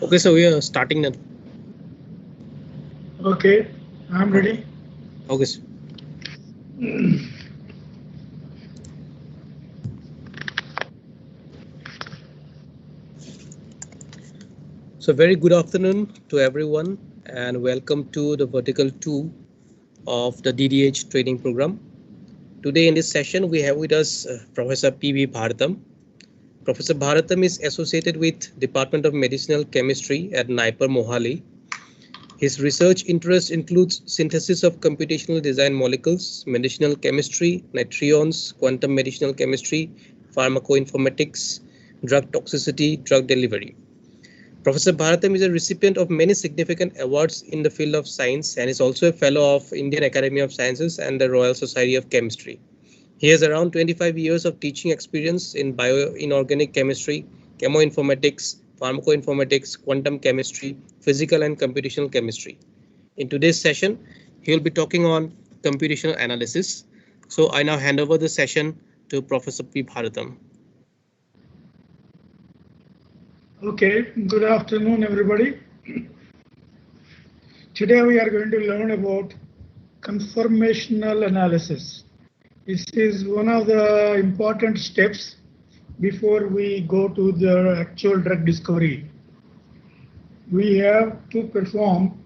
Okay, so we are starting now. Okay, I'm ready. Okay, so very good afternoon to everyone and welcome to the vertical 2 of the DDH training program. Today in this session we have with us Professor P.V. Bharatam. Professor Bharatam is associated with Department of Medicinal Chemistry at NIPER Mohali. His research interest includes synthesis of computational design molecules, medicinal chemistry, nitrions, quantum medicinal chemistry, pharmacoinformatics, drug toxicity, drug delivery. Professor Bharatam is a recipient of many significant awards in the field of science and is also a fellow of Indian Academy of Sciences and the Royal Society of Chemistry. He has around 25 years of teaching experience in bioinorganic chemistry, chemoinformatics, pharmacoinformatics, quantum chemistry, physical and computational chemistry. In today's session, he will be talking on computational analysis. So I now hand over the session to Professor P. Bharatam. Okay, good afternoon, everybody. Today we are going to learn about conformational analysis. This is one of the important steps before we go to the actual drug discovery. We have to perform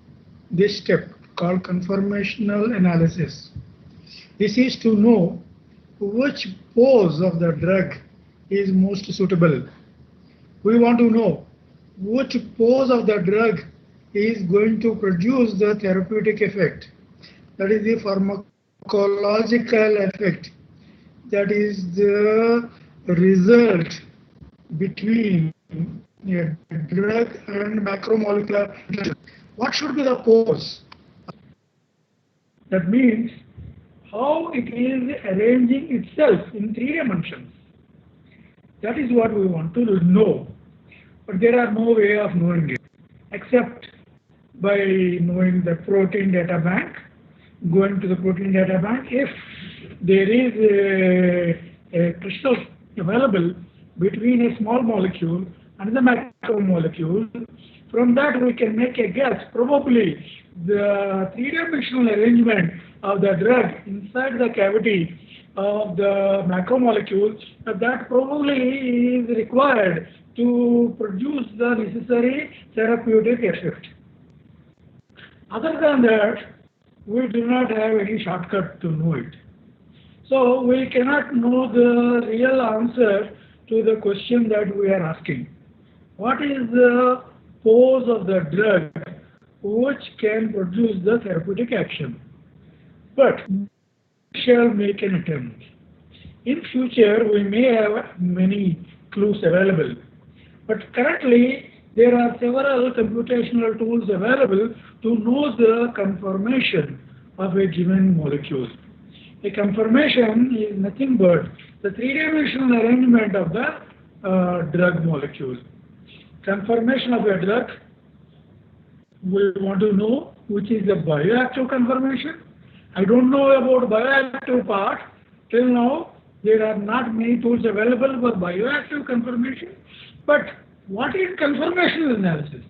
this step called conformational analysis. This is to know which pose of the drug is most suitable. We want to know which pose of the drug is going to produce the therapeutic effect. That is the pharmacological effect. That is the result between a drug and macromolecular. What should be the pose? That means how it is arranging itself in 3 dimensions. That is what we want to know. But there are no way of knowing it except by knowing the protein data bank, going to the protein data bank. If there is a crystal available between a small molecule and the macromolecule, from that we can make a guess. Probably the 3-dimensional arrangement of the drug inside the cavity of the macromolecule, that probably is required to produce the necessary therapeutic effect. Other than that, we do not have any shortcut to know it. So we cannot know the real answer to the question that we are asking. What is the pose of the drug which can produce the therapeutic action? But we shall make an attempt. In future, we may have many clues available. But currently, there are several computational tools available to know the conformation of a given molecule. A conformation is nothing but the 3-dimensional arrangement of the drug molecule. Conformation of a drug, we want to know which is the bioactive conformation. I don't know about bioactive part. Till now, there are not many tools available for bioactive conformation. But what is conformational analysis?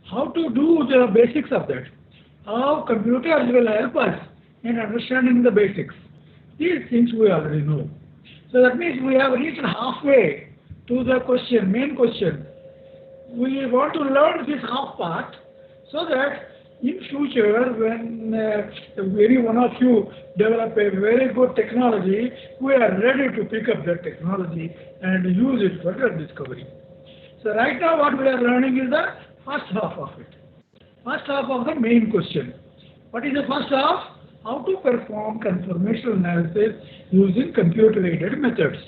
How to do the basics of that? How computers will help us in understanding the basics? These things we already know. So that means we have reached halfway to the question, main question. We want to learn this half part so that in future, when any one of you develop a very good technology, we are ready to pick up that technology and use it for drug discovery. So right now what we are learning is the first half of it. First half of the main question. What is the first half? How to perform conformational analysis using computer-aided methods.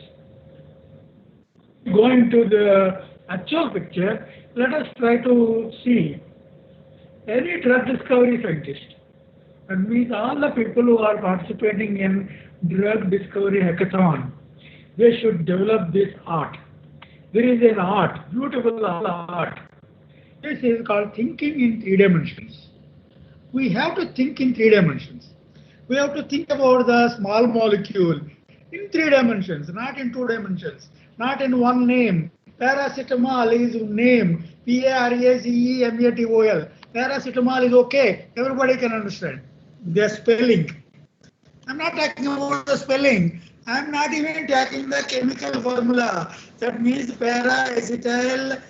Going to the actual picture, let us try to see any drug discovery scientist. That means all the people who are participating in drug discovery hackathon, they should develop this art. There is an art, beautiful art. This is called thinking in 3 dimensions. We have to think in 3 dimensions. We have to think about the small molecule in 3 dimensions, not in 2 dimensions, not in one name, Paracetamol is name. Paracetamol. Paracetamol is okay. Everybody can understand. The spelling. I'm not talking about the spelling. I'm not even talking the chemical formula. That means para-acetyl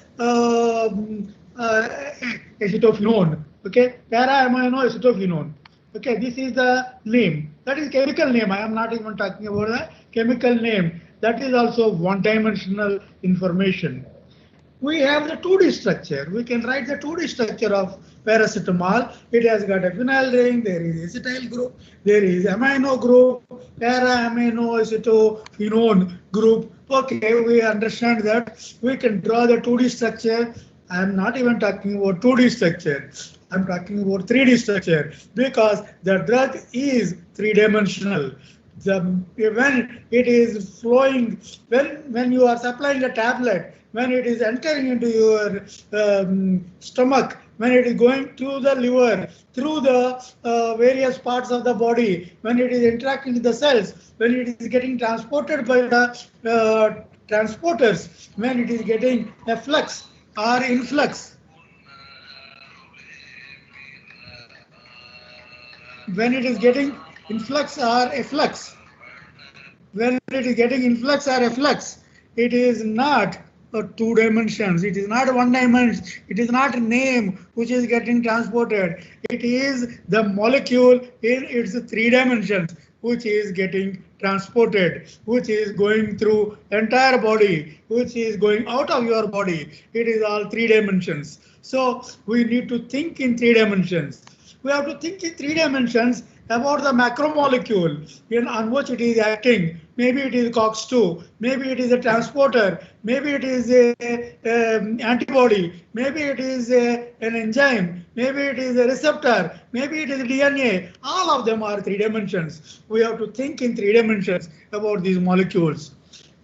acetophenone. Okay, para-amino acetophenone. Okay, this is the name. That is chemical name. I am not even talking about the chemical name. That is also one-dimensional information. We have the 2D structure. We can write the 2D structure of paracetamol. It has got a phenyl ring, there is acetyl group, there is amino group, para-amino acetophenone group. Okay, we understand that. We can draw the 2D structure. I am not even talking about 2D structure. I'm talking about 3D structure because the drug is three-dimensional. When it is flowing, when you are supplying a tablet, when it is entering into your stomach, when it is going to the liver, through the various parts of the body, when it is interacting with the cells, when it is getting transported by the transporters, when it is getting a flux or influx, when it is getting influx or efflux, when it is getting influx or efflux, it is not two dimensions. It is not one dimension. It is not a name which is getting transported. It is the molecule in its three dimensions which is getting transported, which is going through entire body, which is going out of your body. It is all three dimensions. So we need to think in three dimensions. We have to think in three dimensions about the macromolecule on which it is acting. Maybe it is COX-2, maybe it is a transporter, maybe it is a antibody, maybe it is an enzyme, maybe it is a receptor, maybe it is DNA. All of them are three dimensions. We have to think in three dimensions about these molecules.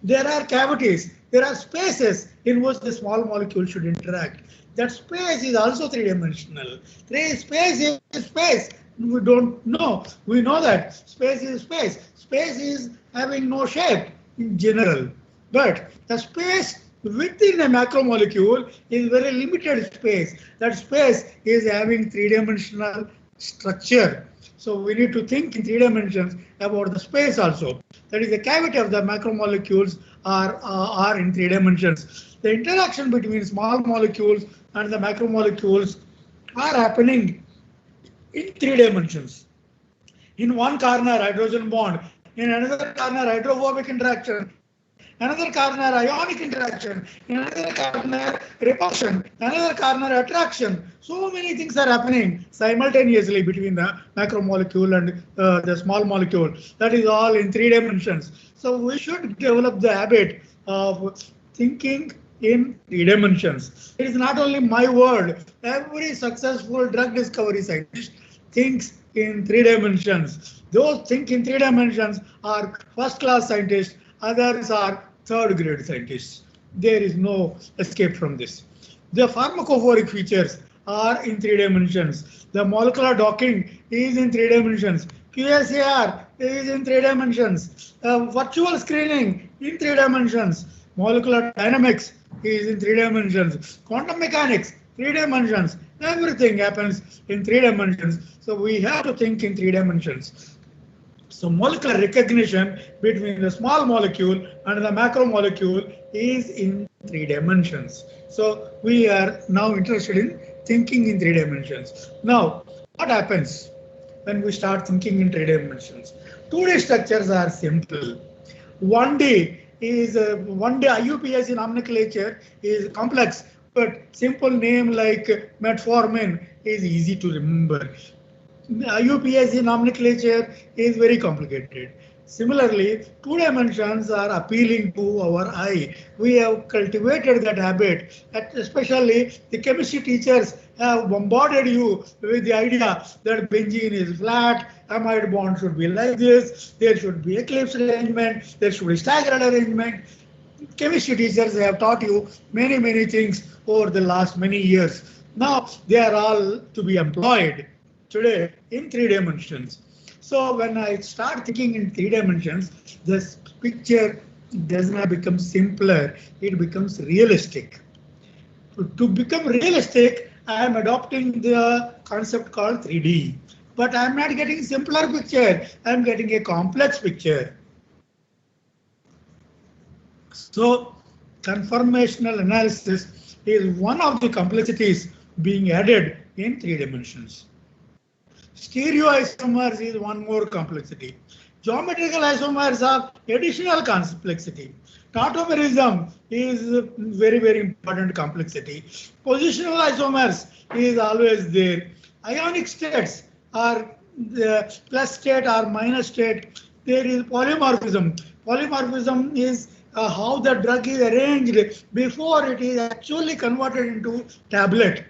There are cavities, there are spaces in which the small molecule should interact. That space is also three-dimensional. Space is space. We don't know. We know that space is space. Space is having no shape in general. But the space within a macromolecule is very limited space. That space is having three-dimensional structure. So we need to think in three dimensions about the space also. That is, the cavity of the macromolecules are in three dimensions. The interaction between small molecules and the macromolecules are happening in three dimensions. In one corner, hydrogen bond. In another corner, hydrophobic interaction. Another corner, ionic interaction. In another corner, repulsion. Another corner, attraction. So many things are happening simultaneously between the macromolecule and the small molecule. That is all in three dimensions. So we should develop the habit of thinking in three dimensions. It is not only my word. Every successful drug discovery scientist thinks in three dimensions. Those think in three dimensions are first-class scientists. Others are third-grade scientists. There is no escape from this. The pharmacophoric features are in three dimensions. The molecular docking is in three dimensions. QSAR is in three dimensions. Virtual screening in three dimensions. Molecular dynamics is in three dimensions. Quantum mechanics, three dimensions. Everything happens in three dimensions. So we have to think in three dimensions. So molecular recognition between the small molecule and the macromolecule is in three dimensions. So we are now interested in thinking in three dimensions. Now, what happens when we start thinking in three dimensions? 2D structures are simple. 1D is 1D IUPAC nomenclature is complex, but simple name like metformin is easy to remember. IUPAC nomenclature is very complicated. Similarly, two dimensions are appealing to our eye. We have cultivated that habit, especially the chemistry teachers have bombarded you with the idea that benzene is flat, amide bond should be like this, there should be eclipse arrangement, there should be staggered arrangement. Chemistry teachers have taught you many things over the last many years. Now they are all to be employed today in three dimensions. So when I start thinking in three dimensions, this picture does not become simpler, it becomes realistic. To become realistic, I am adopting the concept called 3D. But I am not getting simpler picture, I am getting a complex picture. So conformational analysis is one of the complexities being added in 3 dimensions. Stereoisomers is one more complexity. Geometrical isomers have additional complexity. Tautomerism is very important complexity. Positional isomers is always there. Ionic states are the plus state or minus state. There is polymorphism. Polymorphism is how the drug is arranged before it is actually converted into tablet.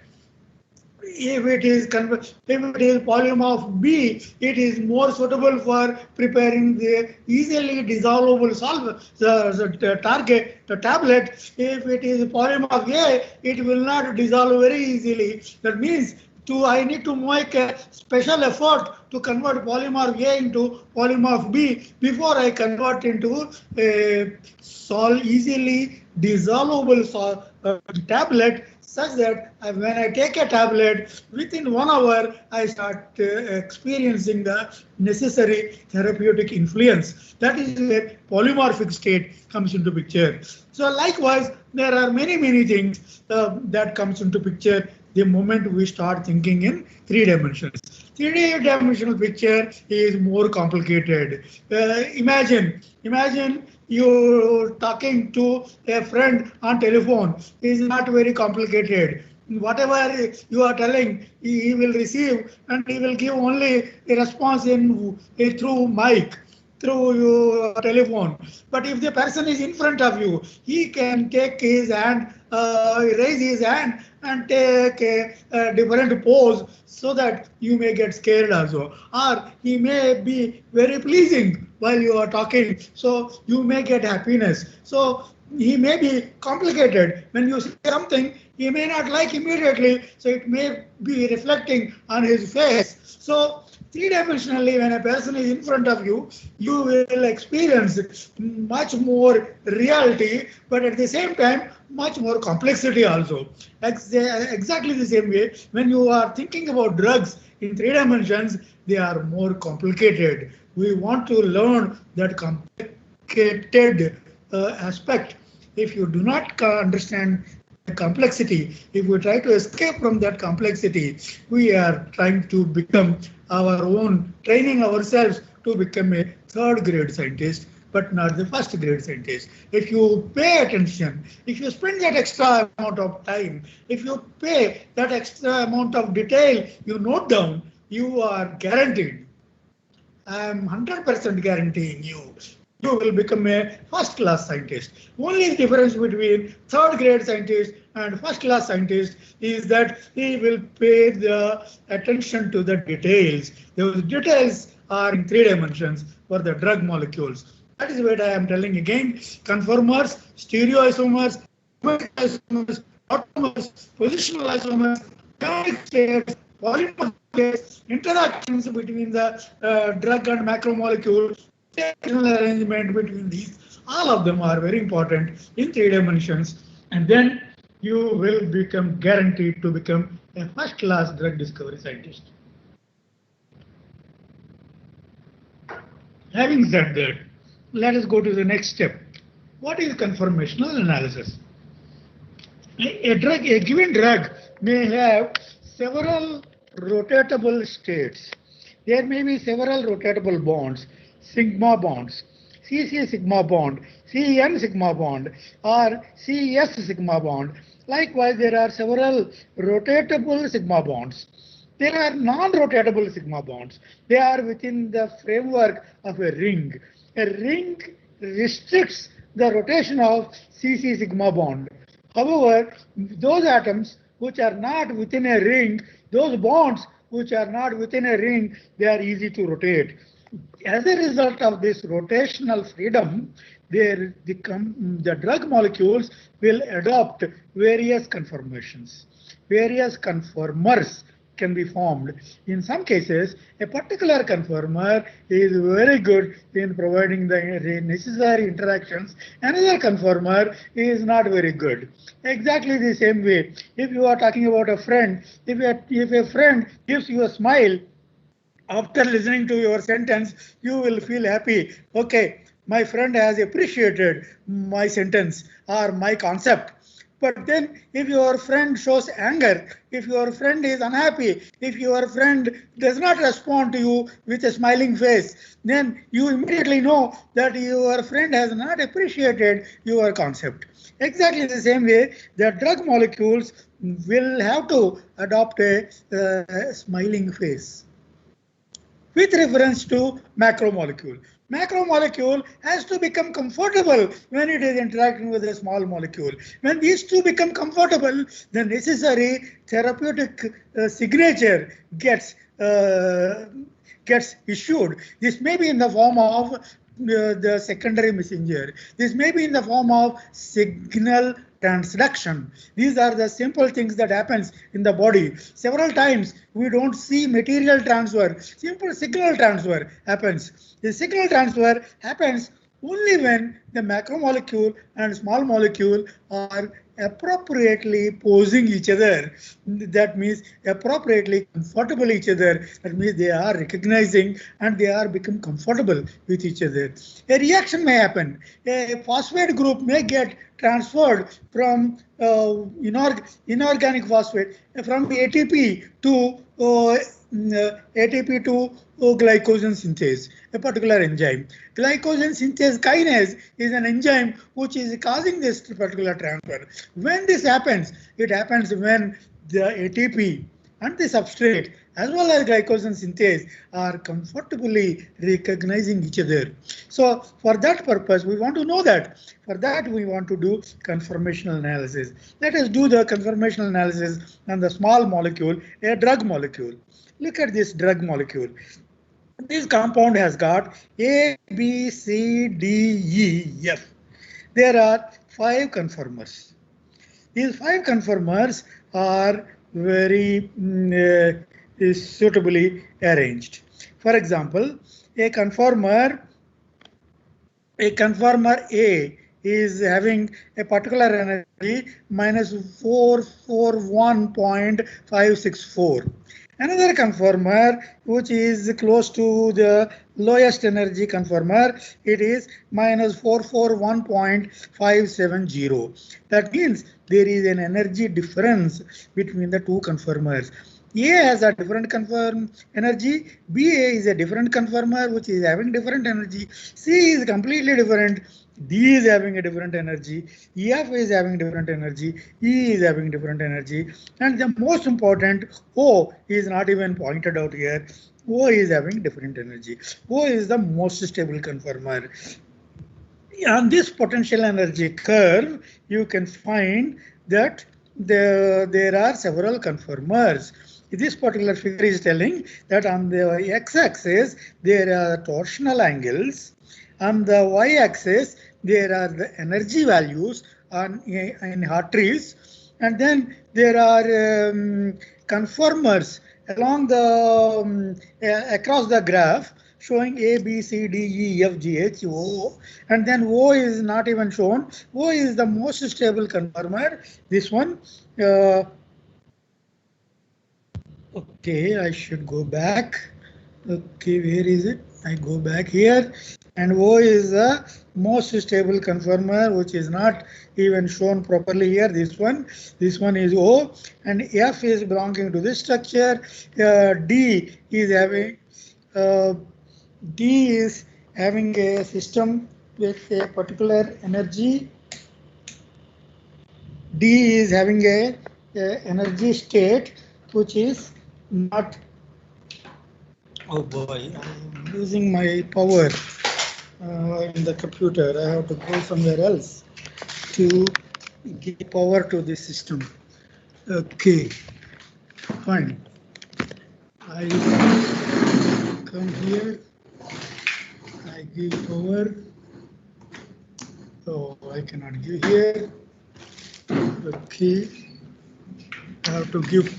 If it is polymorph B, it is more suitable for preparing the easily dissolvable solve the target the tablet. If it is polymorph A, it will not dissolve very easily. That means I need to make a special effort to convert polymorph A into polymorph B before I convert into a easily dissolvable tablet, such that when I take a tablet, within 1 hour, I start experiencing the necessary therapeutic influence. That is where polymorphic state comes into picture. So likewise, there are many things that comes into picture the moment we start thinking in 3 dimensions. 3D-dimensional picture is more complicated. Imagine you talking to a friend on telephone is not very complicated. Whatever you are telling, he will receive and he will give only a response through mic, through your telephone. But if the person is in front of you, he can take his hand, raise his hand and take a different pose so that you may get scared also. Or he may be very pleasing while you are talking, so you may get happiness. So he may be complicated. When you say something, he may not like immediately, so it may be reflecting on his face. So 3 dimensionally, when a person is in front of you, you will experience much more reality, but at the same time, much more complexity also. Exactly the same way, when you are thinking about drugs in 3 dimensions, they are more complicated. We want to learn that complicated aspect. If you do not understand the complexity, if we try to escape from that complexity, we are trying to become our own, training ourselves to become a third grade scientist, but not the first grade scientist. If you pay attention, if you spend that extra amount of time, if you pay that extra amount of detail, you note down, you are guaranteed. I am 100% guaranteeing you, you will become a first class scientist. Only difference between third grade scientist and first class scientist is that he will pay the attention to the details. Those details are in 3 dimensions for the drug molecules. That is what I am telling again. Conformers, stereoisomers, isomers, automers, positional isomers, ionic states, polymorphic states, interactions between the drug and macromolecule, arrangement between these, all of them are very important in 3 dimensions, and then you will become guaranteed to become a first class drug discovery scientist. Having said that, let us go to the next step. What is conformational analysis? A given drug may have several rotatable states. There may be several rotatable bonds, sigma bonds, CC sigma bond, CN sigma bond, or CS sigma bond. Likewise, there are several rotatable sigma bonds. There are non-rotatable sigma bonds. They are within the framework of a ring. A ring restricts the rotation of CC sigma bond. However, those atoms which are not within a ring, those bonds which are not within a ring, they are easy to rotate. As a result of this rotational freedom, the drug molecules will adopt various conformations, various conformers can be formed. In some cases, a particular conformer is very good in providing the necessary interactions. Another conformer is not very good. Exactly the same way, if you are talking about a friend, if a friend gives you a smile, after listening to your sentence, you will feel happy. Okay, my friend has appreciated my sentence or my concept. But then, if your friend shows anger, if your friend is unhappy, if your friend does not respond to you with a smiling face, then you immediately know that your friend has not appreciated your concept. Exactly the same way, the drug molecules will have to adopt a smiling face with reference to macromolecule. Macromolecule has to become comfortable when it is interacting with a small molecule. When these two become comfortable, the necessary therapeutic signature gets issued. This may be in the form of the secondary messenger. This may be in the form of signal transduction. These are the simple things that happens in the body. Several times we don't see material transfer. Simple signal transfer happens. The signal transfer happens only when the macromolecule and small molecule are appropriately posing each other. That means appropriately comfortable each other. That means they are recognizing and they are become comfortable with each other. A reaction may happen. A phosphate group may get transferred from inorganic phosphate from ATP to ATP to glycogen synthase, a particular enzyme. Glycogen synthase kinase is an enzyme which is causing this particular transfer. When this happens, it happens when the ATP and the substrate as well as glycogen synthase are comfortably recognizing each other. So for that purpose, we want to know that. For that, we want to do conformational analysis. Let us do the conformational analysis on the small molecule, a drug molecule. Look at this drug molecule. This compound has got A, B, C, D, E, F. There are 5 conformers. These 5 conformers are very suitably arranged. For example, a conformer A is having a particular energy minus 441.564. Another conformer which is close to the lowest energy conformer, it is minus 441.570. That means there is an energy difference between the two conformers. A has a different conform energy, BA is a different conformer which is having different energy, C is completely different, D is having a different energy, F is having different energy, E is having different energy, and the most important, O is not even pointed out here. O is having different energy. O is the most stable conformer. On this potential energy curve, you can find that there are several conformers. This particular figure is telling that on the x-axis there are torsional angles, on the y-axis there are the energy values in arteries, and then there are conformers along the across the graph showing A, B, C, D, E, F, G, H, O, and then O is not even shown. O is the most stable conformer. This one. Okay, I should go back. Okay, where is it? I go back here, and O is the most stable conformer, which is not even shown properly here. This one is O, and F is belonging to this structure. D is having a system with a particular energy. D is having a energy state which is not. Oh boy, I'm losing my power in the computer. I have to go somewhere else to give power to this system. Okay, fine. I come here. I give power. Oh, I cannot give here. Okay, I have to give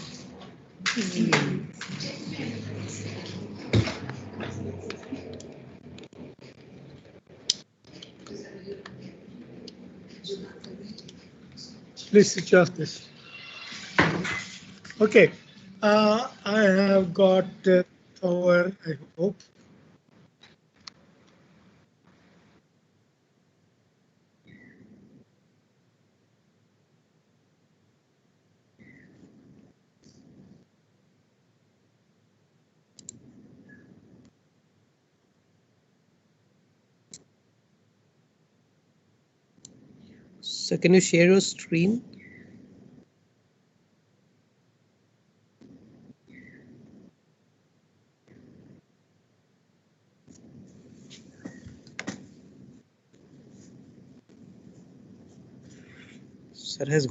Please switch off this. Okay, I have got our, I hope. So can you share your screen? Sir has.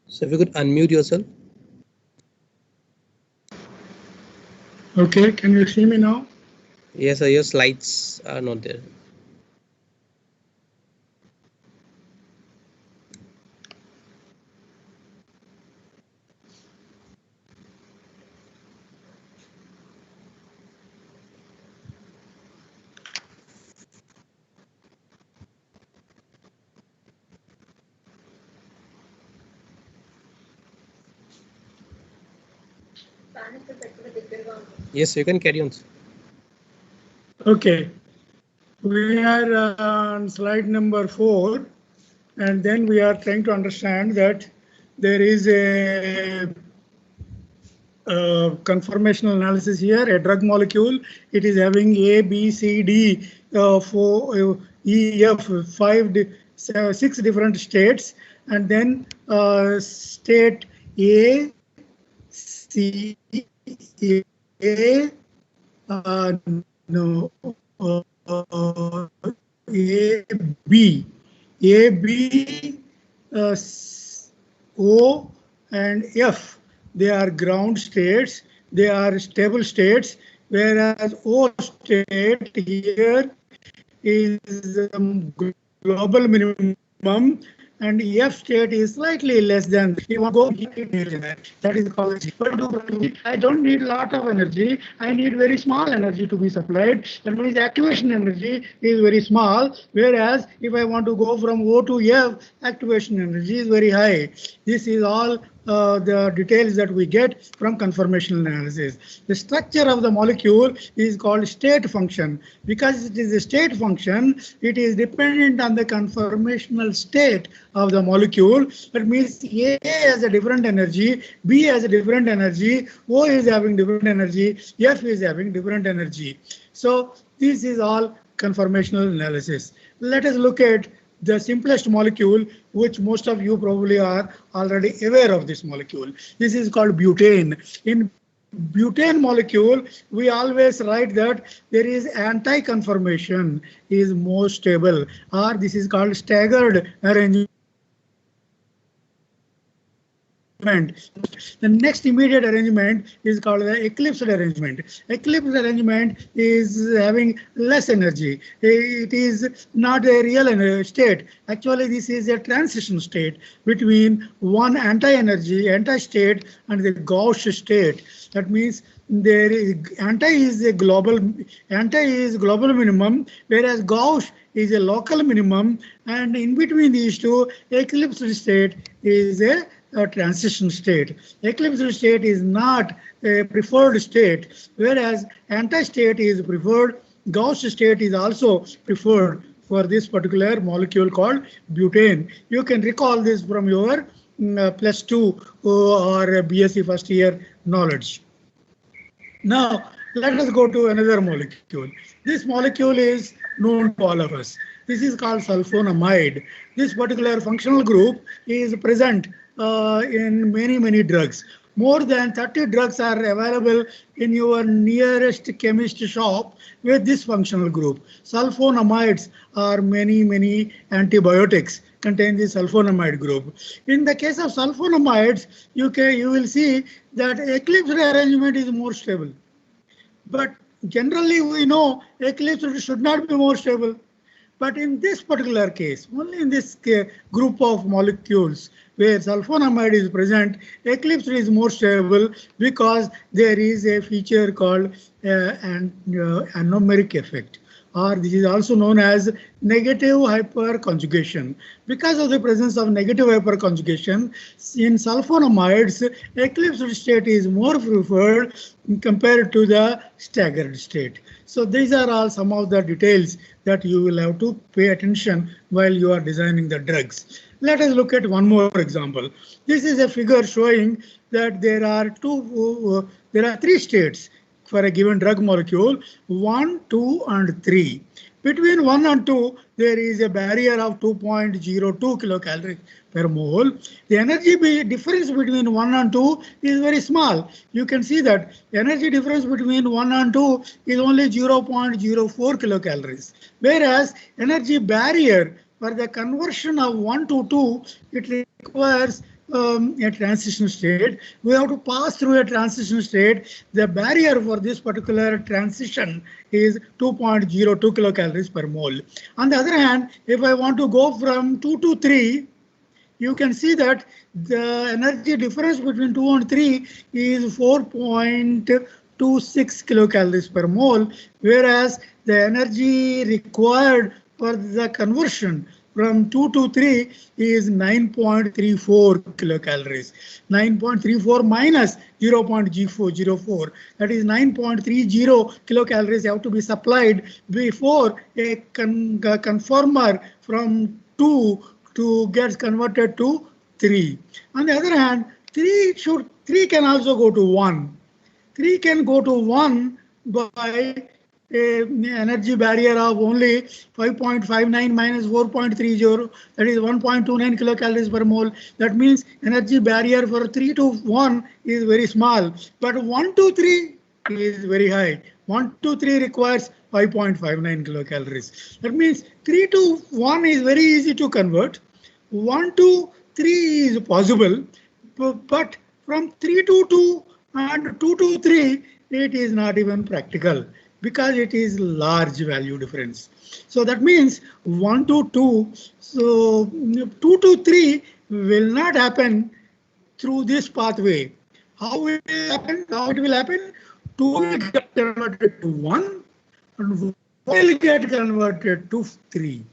So if you could unmute yourself. Okay, can you see me now? Yes, sir, your slides are not there. Yes, you can carry on. Okay, we are on slide number 4, and then we are trying to understand that there is a conformational analysis here, a drug molecule. It is having A, B, C, D, 4, E, F, 6 different states, and then state A, C, A, no, A, B, A, B, O, and F. They are ground states. They are stable states, whereas O state here is global minimum, and F state is slightly less than. You want to go that is called. I don't need a lot of energy. I need very small energy to be supplied. That means activation energy is very small. Whereas if I want to go from O to F, activation energy is very high. This is all the details that we get from conformational analysis. The structure of the molecule is called state function. Because it is a state function, it is dependent on the conformational state of the molecule. That means A has a different energy, B has a different energy, O is having different energy, F is having different energy. So this is all conformational analysis. Let us look at the simplest molecule, which most of you probably are already aware of this molecule. This is called butane. In butane molecule, we always write that there is anti-conformation is more stable, or this is called staggered arrangement. The next immediate arrangement is called the eclipsed arrangement. Eclipsed arrangement is having less energy. It is not a real state. Actually, this is a transition state between one anti-state and the gauche state. That means there is anti is global minimum, whereas gauche is a local minimum, and in between these two, eclipsed state is a transition state. Eclipsed state is not a preferred state, whereas anti-state is preferred. Gauche state is also preferred for this particular molecule called butane. You can recall this from your +2 or BSc first year knowledge. Now, let us go to another molecule. This molecule is known to all of us. This is called sulfonamide. This particular functional group is present in many drugs. More than 30 drugs are available in your nearest chemist shop with this functional group. Sulfonamides are many antibiotics contain the sulfonamide group. In the case of sulfonamides, you will see that eclipsed arrangement is more stable. But generally we know eclipsed should not be more stable. But in this particular case, only in this group of molecules where sulfonamide is present, eclipsed is more stable because there is a feature called anomeric effect, or this is also known as negative hyperconjugation. Because of the presence of negative hyperconjugation, in sulfonamides, eclipsed state is more preferred compared to the staggered state. So these are all some of the details that you will have to pay attention while you are designing the drugs. Let us look at one more example. This is a figure showing that there are three states for a given drug molecule, 1, 2, and 3. Between 1 and 2, there is a barrier of 2.02 kilocalories per mole. The energy difference between 1 and 2 is very small. You can see that the energy difference between 1 and 2 is only 0.04 kilocalories. Whereas energy barrier for the conversion of 1 to 2, it requires a transition state. We have to pass through a transition state. The barrier for this particular transition is 2.02 kilocalories per mole. On the other hand, if I want to go from 2 to 3, you can see that the energy difference between 2 and 3 is 4.26 kilocalories per mole, whereas the energy required for the conversion from 2 to 3 is 9.34 kilocalories. 9.34 minus 0.04, that is 9.30 kilocalories have to be supplied before a conformer from 2 to gets converted to 3. On the other hand, 3 can also go to 1. 3 can go to 1 by energy barrier of only 5.59 minus 4.30, that is 1.29 kilocalories per mole. That means energy barrier for 3 to 1 is very small, but 1 to 3 is very high. 1 to 3 requires 5.59 kilocalories. That means 3 to 1 is very easy to convert. 1 to 3 is possible, but from 3 to 2 and 2 to 3, it is not even practical, because it is large value difference. So that means 1 to 2, so 2 to 3 will not happen through this pathway. How it will happen? 2 will get converted to 1 and 1 will get converted to 3.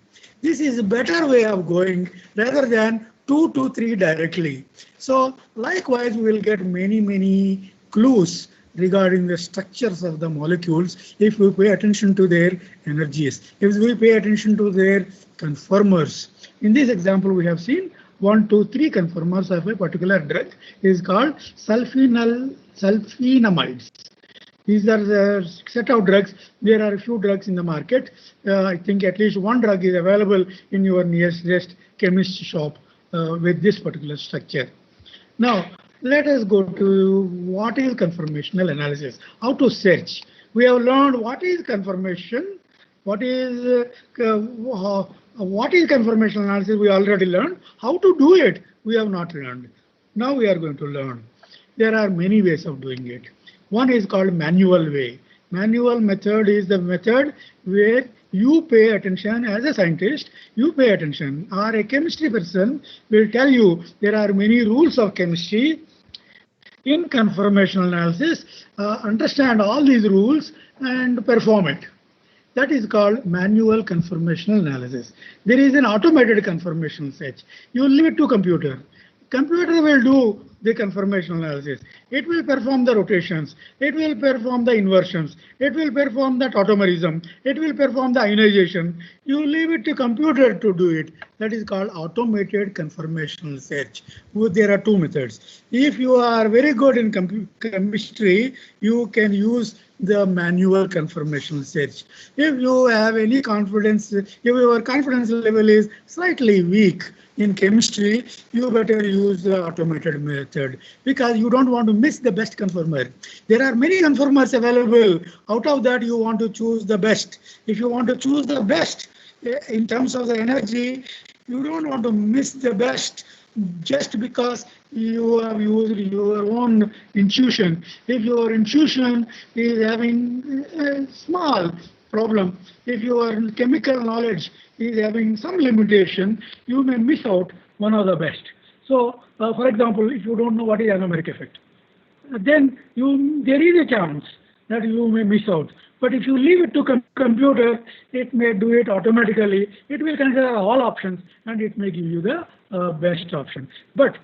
This is a better way of going rather than 2 to 3 directly. So likewise, we will get many clues regarding the structures of the molecules if we pay attention to their energies, if we pay attention to their conformers. In this example, we have seen 1, 2, 3 conformers of a particular drug is called sulfinamides. These are the set of drugs. There are a few drugs in the market. I think at least one drug is available in your nearest chemist shop with this particular structure. Now, let us go to what is conformational analysis, how to search. We have learned what is conformation, what is conformational analysis we already learned. How to do it, we have not learned. Now we are going to learn. There are many ways of doing it. One is called manual way. Manual method is the method where you pay attention as a scientist, you pay attention, or a chemistry person will tell you there are many rules of chemistry. In conformational analysis, understand all these rules and perform it. That is called manual conformational analysis. There is an automated conformational search. You leave it to computer. Computer will do the conformational analysis. It will perform the rotations. It will perform the inversions. It will perform the tautomerism. It will perform the ionization. You leave it to computer to do it. That is called automated conformational search. There are two methods. If you are very good in chemistry, you can use the manual conformational search. If you have any confidence, if your confidence level is slightly weak in chemistry, you better use the automated method because you don't want to miss the best conformer. There are many conformers available. Out of that, you want to choose the best. If you want to choose the best in terms of the energy, you don't want to miss the best just because you have used your own intuition. If your intuition is having a small problem, if your chemical knowledge is having some limitation, you may miss out one of the best. So, for example, if you don't know what is anomeric effect, then there is a chance that you may miss out. But if you leave it to computer, it may do it automatically. It will consider all options and it may give you the best option. But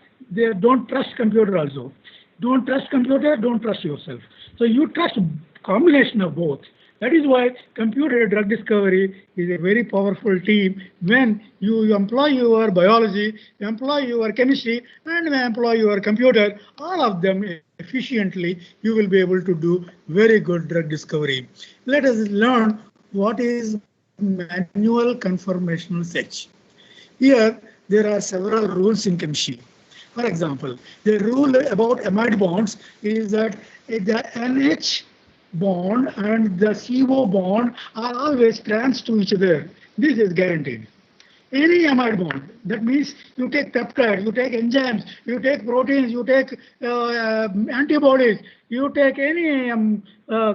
don't trust computer also. Don't trust computer, don't trust yourself. So you trust combination of both. That is why computer drug discovery is a very powerful team. When you employ your biology, you employ your chemistry, and you employ your computer, all of them efficiently, you will be able to do very good drug discovery. Let us learn what is manual conformational search. Here, there are several rules in chemistry. For example, the rule about amide bonds is that the NH bond and the CO bond are always trans to each other. This is guaranteed. Any amide bond, that means you take peptides, you take enzymes, you take proteins, you take antibodies, you take any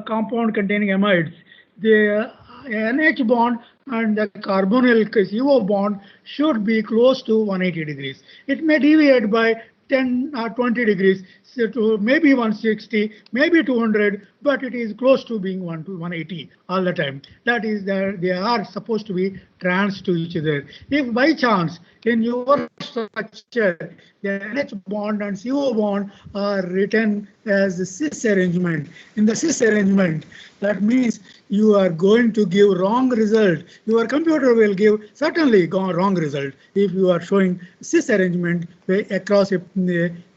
compound containing amides, the NH bond and the carbonyl CO bond should be close to 180 degrees. It may deviate by 10 or 20 degrees, so to maybe 160, maybe 200, but it is close to being 180 all the time. That is that they are supposed to be trans to each other. If by chance in your structure the NH bond and CO bond are written as a cis arrangement, in the cis arrangement, that means you are going to give wrong result. Your computer will give certainly wrong result if you are showing cis arrangement across a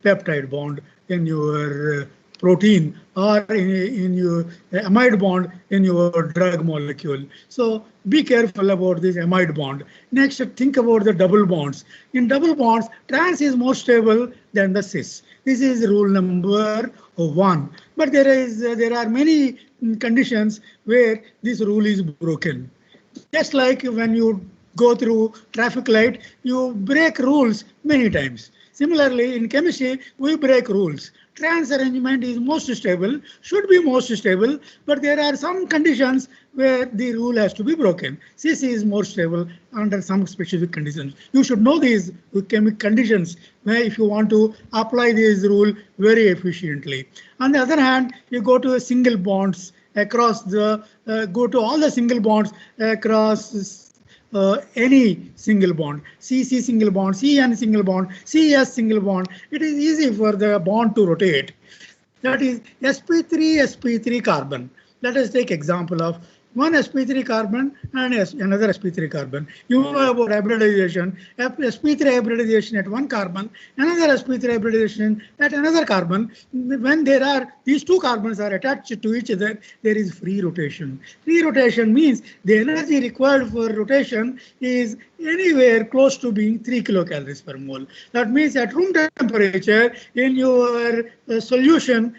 peptide bond in your protein or in your amide bond in your drug molecule. So be careful about this amide bond. Next, think about the double bonds. In double bonds, trans is more stable than the cis. This is rule number 1. But there are many conditions where this rule is broken. Just like when you go through traffic light, you break rules many times. Similarly, in chemistry, we break rules. Trans arrangement is most stable, should be most stable, but there are some conditions where the rule has to be broken. Cis is more stable under some specific conditions. You should know these chemical conditions where if you want to apply this rule very efficiently. On the other hand, you go to a single bonds across the, go to all the single bonds across any single bond, CC single bond, CN single bond, CS single bond. It is easy for the bond to rotate. That is sp3 sp3 carbon. Let us take example of one sp3 carbon and another sp3 carbon. You know about hybridization, sp3 hybridization at one carbon, another sp3 hybridization at another carbon. When there are these two carbons are attached to each other, there is free rotation. Free rotation means the energy required for rotation is anywhere close to being 3 kilocalories per mole. That means at room temperature in your solution,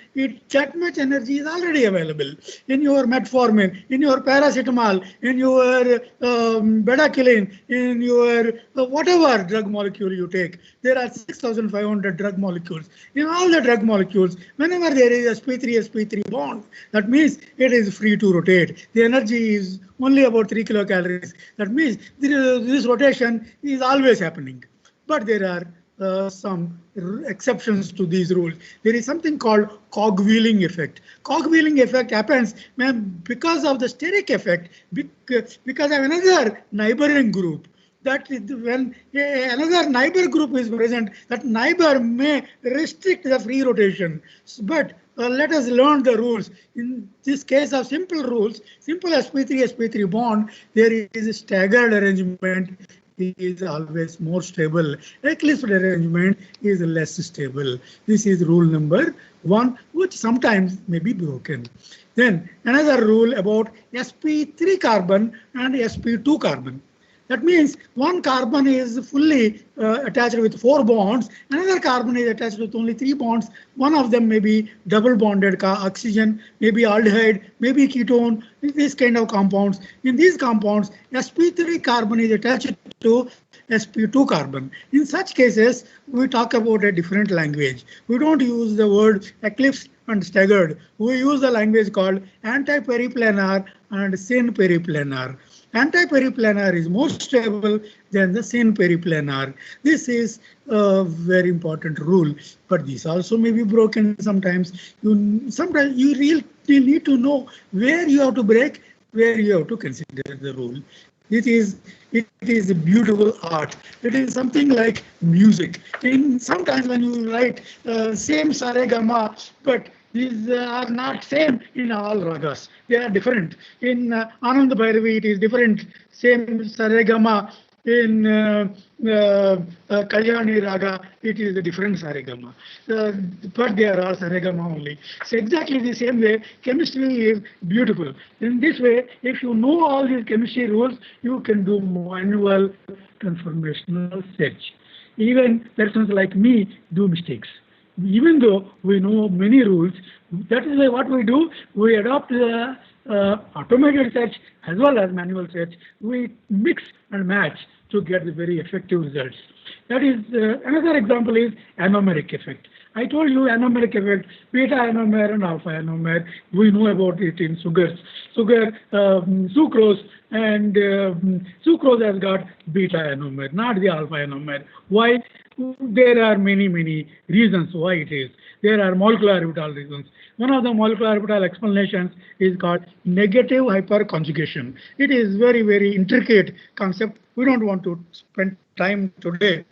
that much energy is already available. In your metformin, in your paracetamol, in your bedaquiline, in your whatever drug molecule you take, there are 6,500 drug molecules. In all the drug molecules, whenever there is sp3 bond, that means it is free to rotate. The energy is only about 3 kilocalories. That means this rotation is always happening. But there are some exceptions to these rules. There is something called cogwheeling effect. Cogwheeling effect happens because of the steric effect, because of another neighboring group. That when another neighbor group is present, that neighbor may restrict the free rotation. But let us learn the rules. In this case of simple rules, simple sp3 bond, there is a staggered arrangement is always more stable. Eclipsed arrangement is less stable. This is rule number 1, which sometimes may be broken. Then another rule about sp3 carbon and sp2 carbon. That means one carbon is fully attached with 4 bonds, another carbon is attached with only 3 bonds. One of them may be double bonded oxygen, maybe aldehyde, maybe ketone, this kind of compounds. In these compounds, sp3 carbon is attached to sp2 carbon. In such cases, we talk about a different language. We don't use the word eclipsed and staggered. We use the language called anti-periplanar and syn-periplanar. Anti-periplanar is more stable than the syn-periplanar. This is a very important rule, but this also may be broken sometimes. Sometimes you really need to know where you have to break, where you have to consider the rule. It is a beautiful art. It is something like music. Sometimes when you write same saregama, but these are not same in all ragas. They are different. In Anand Bhairavi, it is different. Same saregama. In Kalyani Raga, it is a different saregama. But they are all saregama only. So exactly the same way, chemistry is beautiful. In this way, if you know all these chemistry rules, you can do manual conformational search. Even persons like me do mistakes. Even though we know many rules, that is why what we do, we adopt the automated search as well as manual search. We mix and match to get the very effective results. That is another example is anomeric effect. I told you anomeric effect, beta anomer and alpha anomer. We know about it in sugars. Sucrose and sucrose has got beta anomer, not the alpha anomer. Why? There are many reasons why it is. There are molecular orbital reasons. One of the molecular orbital explanations is called negative hyperconjugation. It is very intricate concept. We don't want to spend time today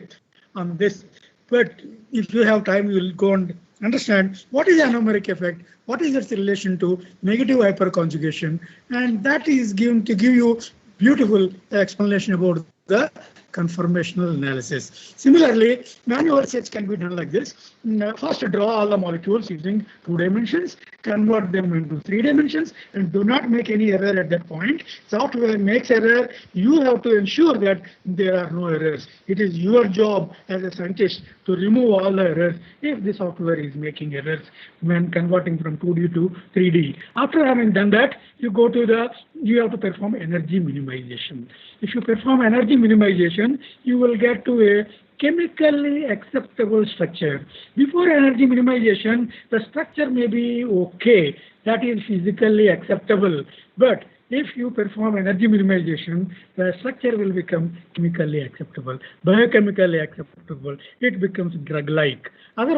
on this, but if you have time, you will go and understand what is anomeric effect, what is its relation to negative hyperconjugation, and that is given to give you beautiful explanation about the conformational analysis. Similarly, manual search can be done like this. First, draw all the molecules using 2 dimensions, convert them into 3 dimensions, and do not make any error at that point. Software makes error. You have to ensure that there are no errors. It is your job as a scientist to remove all the errors if the software is making errors when converting from 2D to 3D. After having done that, you have to perform energy minimization. If you perform energy minimization, you will get to a chemically acceptable structure. Before energy minimization, the structure may be okay, that is physically acceptable. But if you perform energy minimization, the structure will become chemically acceptable, biochemically acceptable. It becomes drug-like.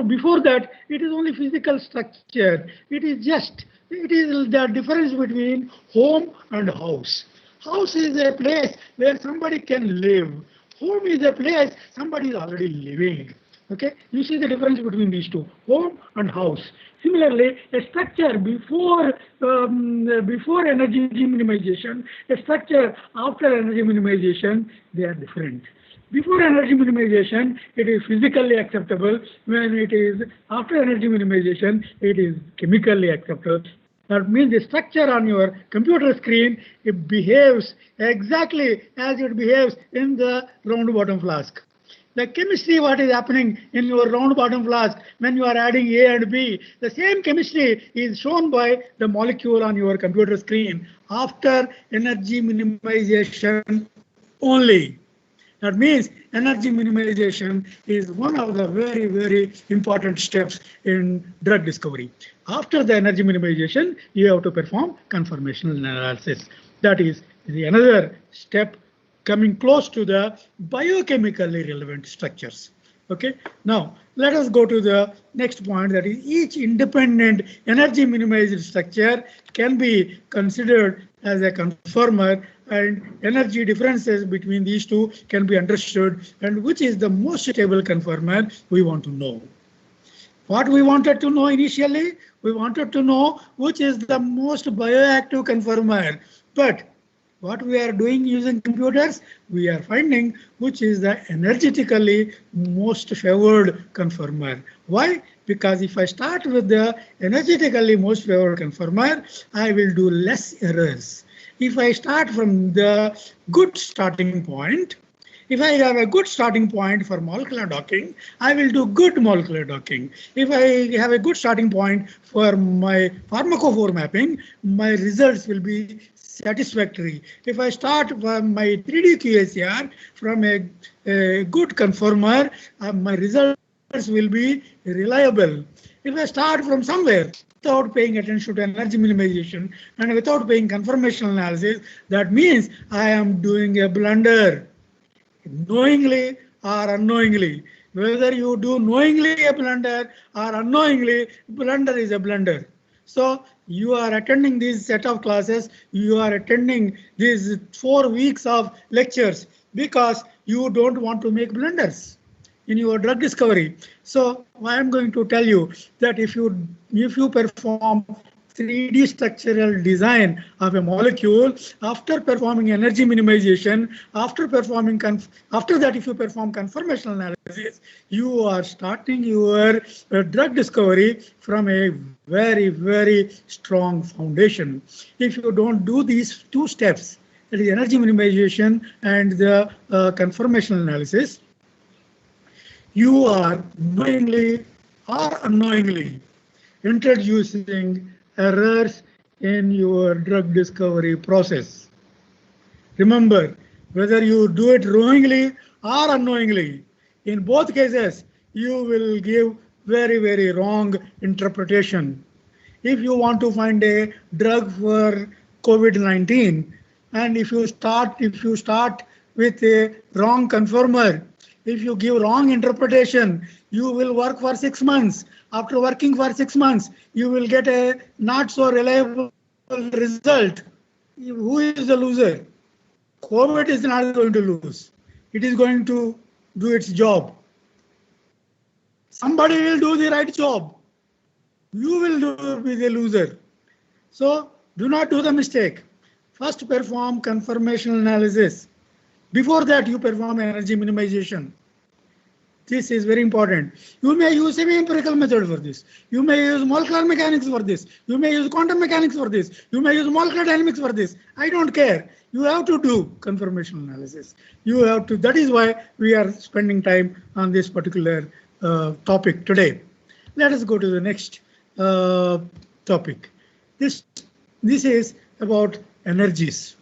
Before that, it is only physical structure. It is the difference between home and house. House is a place where somebody can live. Home is a place somebody is already living. Okay, you see the difference between these two, home and house. Similarly, a structure before energy minimization, a structure after energy minimization, they are different. Before energy minimization, it is physically acceptable. When it is after energy minimization, it is chemically acceptable. That means the structure on your computer screen, it behaves exactly as it behaves in the round bottom flask. The chemistry, what is happening in your round bottom flask when you are adding A and B, the same chemistry is shown by the molecule on your computer screen after energy minimization only. That means energy minimization is one of the very important steps in drug discovery. After the energy minimization, you have to perform conformational analysis. That is another step coming close to the biochemically relevant structures. Okay, now let us go to the next point, that is each independent energy minimized structure can be considered as a conformer, and energy differences between these two can be understood, and which is the most stable conformer we want to know. What we wanted to know initially, we wanted to know which is the most bioactive conformer, but what we are doing using computers, we are finding which is the energetically most favored conformer. Why? Because if I start with the energetically most favored conformer, I will do less errors. If I start from the good starting point, if I have a good starting point for molecular docking, I will do good molecular docking. If I have a good starting point for my pharmacophore mapping, my results will be satisfactory. If I start from my 3D QSR from a good conformer, my results will be reliable. If I start from somewhere without paying attention to energy minimization and without paying conformational analysis, that means I am doing a blunder. Knowingly or unknowingly, whether you do knowingly a blunder or unknowingly, blunder is a blunder. So you are attending this set of classes, you are attending these 4 weeks of lectures because you don't want to make blunders in your drug discovery. So I am going to tell you that if you perform 3D structural design of a molecule, after performing energy minimization, after that if you perform conformational analysis, you are starting your drug discovery from a very strong foundation. If you don't do these two steps, that is energy minimization and the conformational analysis, you are knowingly or unknowingly introducing errors in your drug discovery process. Remember, whether you do it knowingly or unknowingly, in both cases, you will give very wrong interpretation. If you want to find a drug for COVID-19, and if you start with a wrong conformer, if you give wrong interpretation, you will work for 6 months. After working for 6 months, you will get a not so reliable result. Who is the loser? COVID is not going to lose. It is going to do its job. Somebody will do the right job. You will be the loser. So do not do the mistake. First perform conformational analysis. Before that, you perform energy minimization. This is very important. You may use semi-empirical method for this. You may use molecular mechanics for this. You may use quantum mechanics for this. You may use molecular dynamics for this. I don't care. You have to do conformational analysis. You have to. That is why we are spending time on this particular topic today. Let us go to the next topic. This is about energies.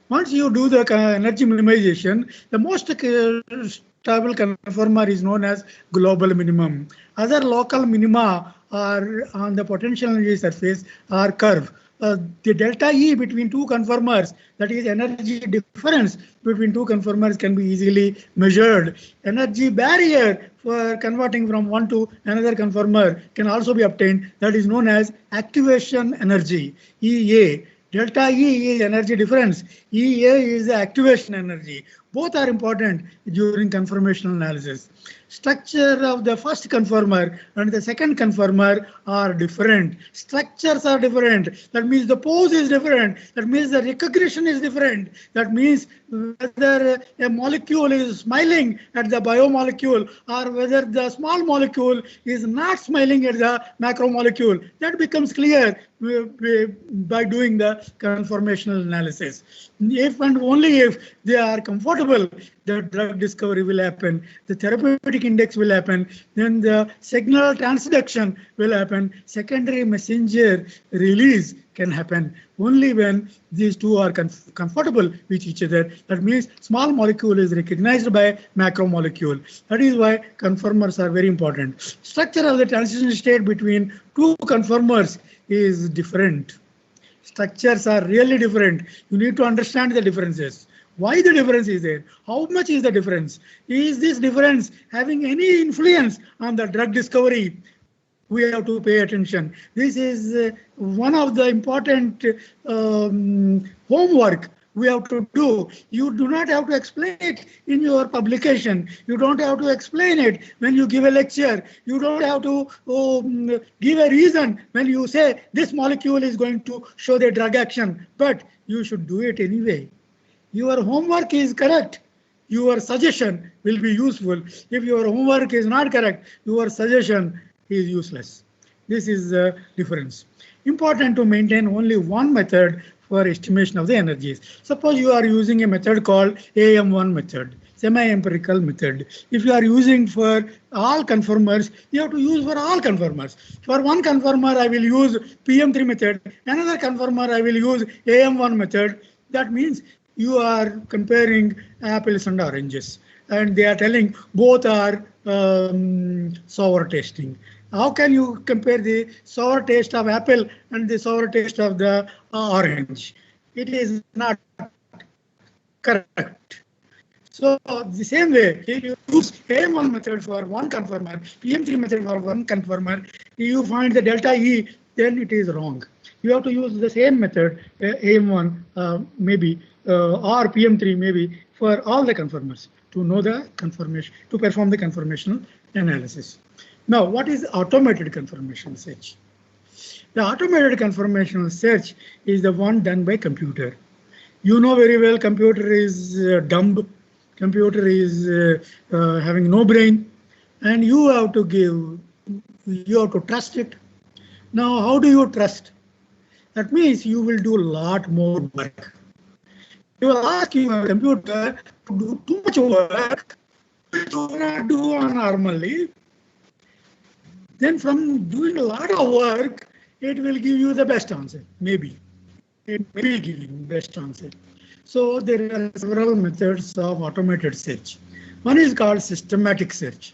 Once you do the energy minimization, the most stable conformer is known as global minimum. Other local minima are on the potential energy surface are curve. The delta E between two conformers, that is energy difference between two conformers, can be easily measured. Energy barrier for converting from one to another conformer can also be obtained, that is known as activation energy, EA. Delta E is energy difference. EA is the activation energy. Both are important during conformational analysis. Structure of the first conformer and the second conformer are different. Structures are different. That means the pose is different. That means the recognition is different. That means whether a molecule is smiling at the biomolecule or whether the small molecule is not smiling at the macromolecule. That becomes clear by doing the conformational analysis. If and only if they are comfortable, the drug discovery will happen, the therapeutic index will happen, then the signal transduction will happen, secondary messenger release can happen only when these two are comfortable with each other. That means small molecule is recognized by macromolecule. That is why conformers are very important. Structure of the transition state between two conformers is different. Structures are really different. You need to understand the differences. Why the difference is there? How much is the difference? Is this difference having any influence on the drug discovery? We have to pay attention. This is one of the important homework we have to do. You do not have to explain it in your publication. You don't have to explain it when you give a lecture. You don't have to give a reason when you say this molecule is going to show the drug action, but you should do it anyway. Your homework is correct. Your suggestion will be useful. If your homework is not correct, your suggestion is useless. This is the difference. Important to maintain only one method for estimation of the energies. Suppose you are using a method called AM1 method, semi-empirical method. If you are using for all conformers, you have to use for all conformers. For one conformer, I will use PM3 method. Another conformer, I will use AM1 method. That means you are comparing apples and oranges, and they are telling both are sour tasting. How can you compare the sour taste of apple and the sour taste of the orange? It is not correct. So the same way, if you use AM1 method for one conformer, PM3 method for one conformer, you find the delta E, then it is wrong. You have to use the same method, AM1 maybe, or PM3 maybe, for all the conformers to know the conformation, to perform the conformational analysis. Now, what is automated conformational search? The automated conformational search is the one done by computer. You know very well computer is dumb, computer is having no brain, and you have to trust it. Now, how do you trust? That means you will do a lot more work. You will ask your computer to do too much work, which you cannot do normally. Then from doing a lot of work, it will give you the best answer, maybe. It may give you the best answer. So there are several methods of automated search. One is called systematic search.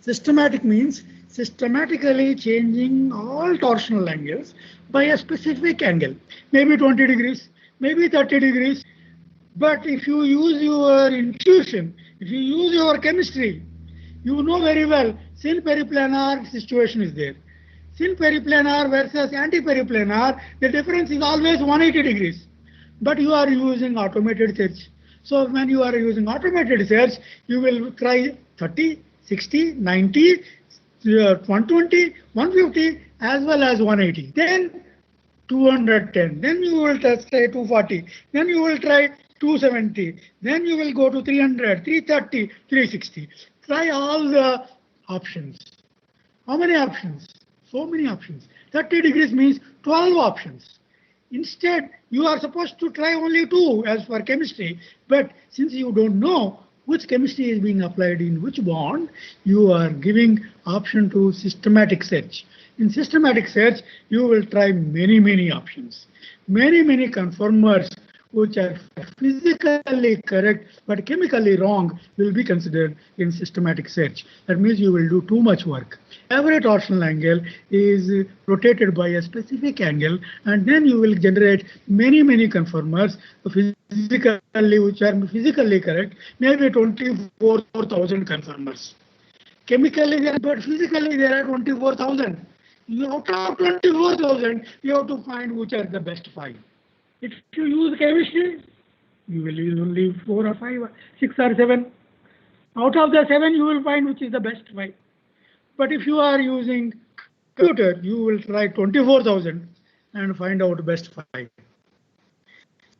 Systematic means systematically changing all torsional angles by a specific angle, maybe 20 degrees, maybe 30 degrees. But if you use your intuition, if you use your chemistry, you know very well, syn periplanar situation is there. Syn periplanar versus anti-periplanar, the difference is always 180 degrees. But you are using automated search. So when you are using automated search, you will try 30, 60, 90, 120, 150, as well as 180. Then 210. Then you will try 240. Then you will try 270. Then you will go to 300, 330, 360. Try all the options. How many options? So many options. 30 degrees means 12 options. Instead, you are supposed to try only 2 as for chemistry. But since you don't know which chemistry is being applied in which bond, you are giving option to systematic search. In systematic search, you will try many options. Many conformers which are physically correct but chemically wrong will be considered in systematic search. That means you will do too much work. Every torsional angle is rotated by a specific angle, and then you will generate many conformers physically, which are physically correct, maybe 24,000 conformers. Chemically there, but physically there are 24,000. Out of 24,000, you have to find which are the best 5. If you use chemistry, you will use only 4 or 5, or 6 or 7. Out of the 7, you will find which is the best 5. But if you are using computer, you will try 24,000 and find out best 5.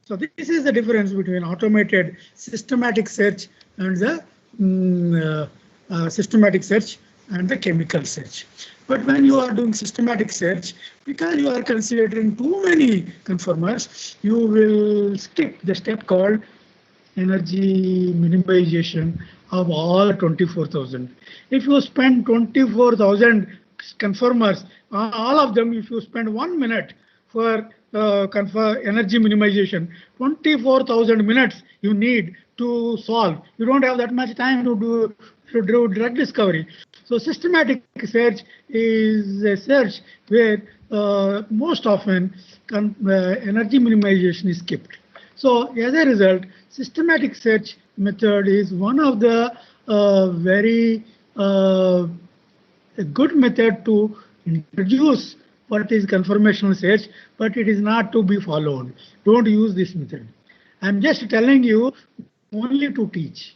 So this is the difference between automated systematic search and the systematic search and the chemical search. But when you are doing systematic search, because you are considering too many conformers, you will skip the step called energy minimization of all 24,000. If you spend 24,000 conformers, all of them, if you spend 1 minute for energy minimization, 24,000 minutes you need to solve. You don't have that much time to do drug discovery. So systematic search is a search where most often energy minimization is skipped. So as a result, systematic search method is one of the very good method to introduce what is conformational search, but it is not to be followed. Don't use this method. I'm just telling you only to teach.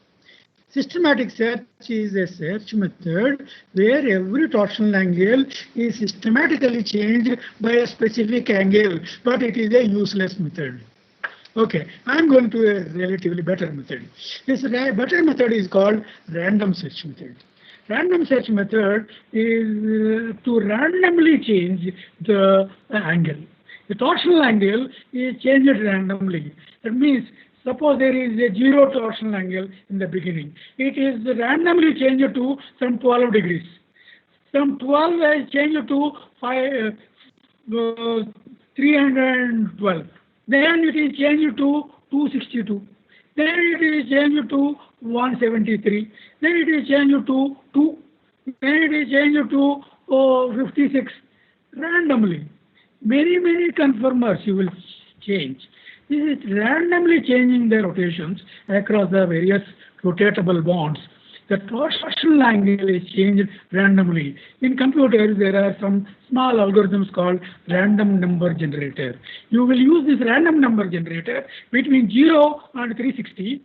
Systematic search is a search method where every torsional angle is systematically changed by a specific angle, but it is a useless method. Okay, I'm going to a relatively better method. This better method is called random search method. Random search method is to randomly change the angle. The torsional angle is changed randomly. That means suppose there is a 0 torsional angle in the beginning. It is randomly changed to some 12 degrees. Some 12 is changed to 312. Then it is changed to 262. Then it is changed to 173. Then it is changed to 2. Then it is changed to 56. Randomly. Many conformers you will change. This is randomly changing the rotations across the various rotatable bonds. The torsional angle is changed randomly. In computers, there are some small algorithms called random number generator. You will use this random number generator between 0 and 360.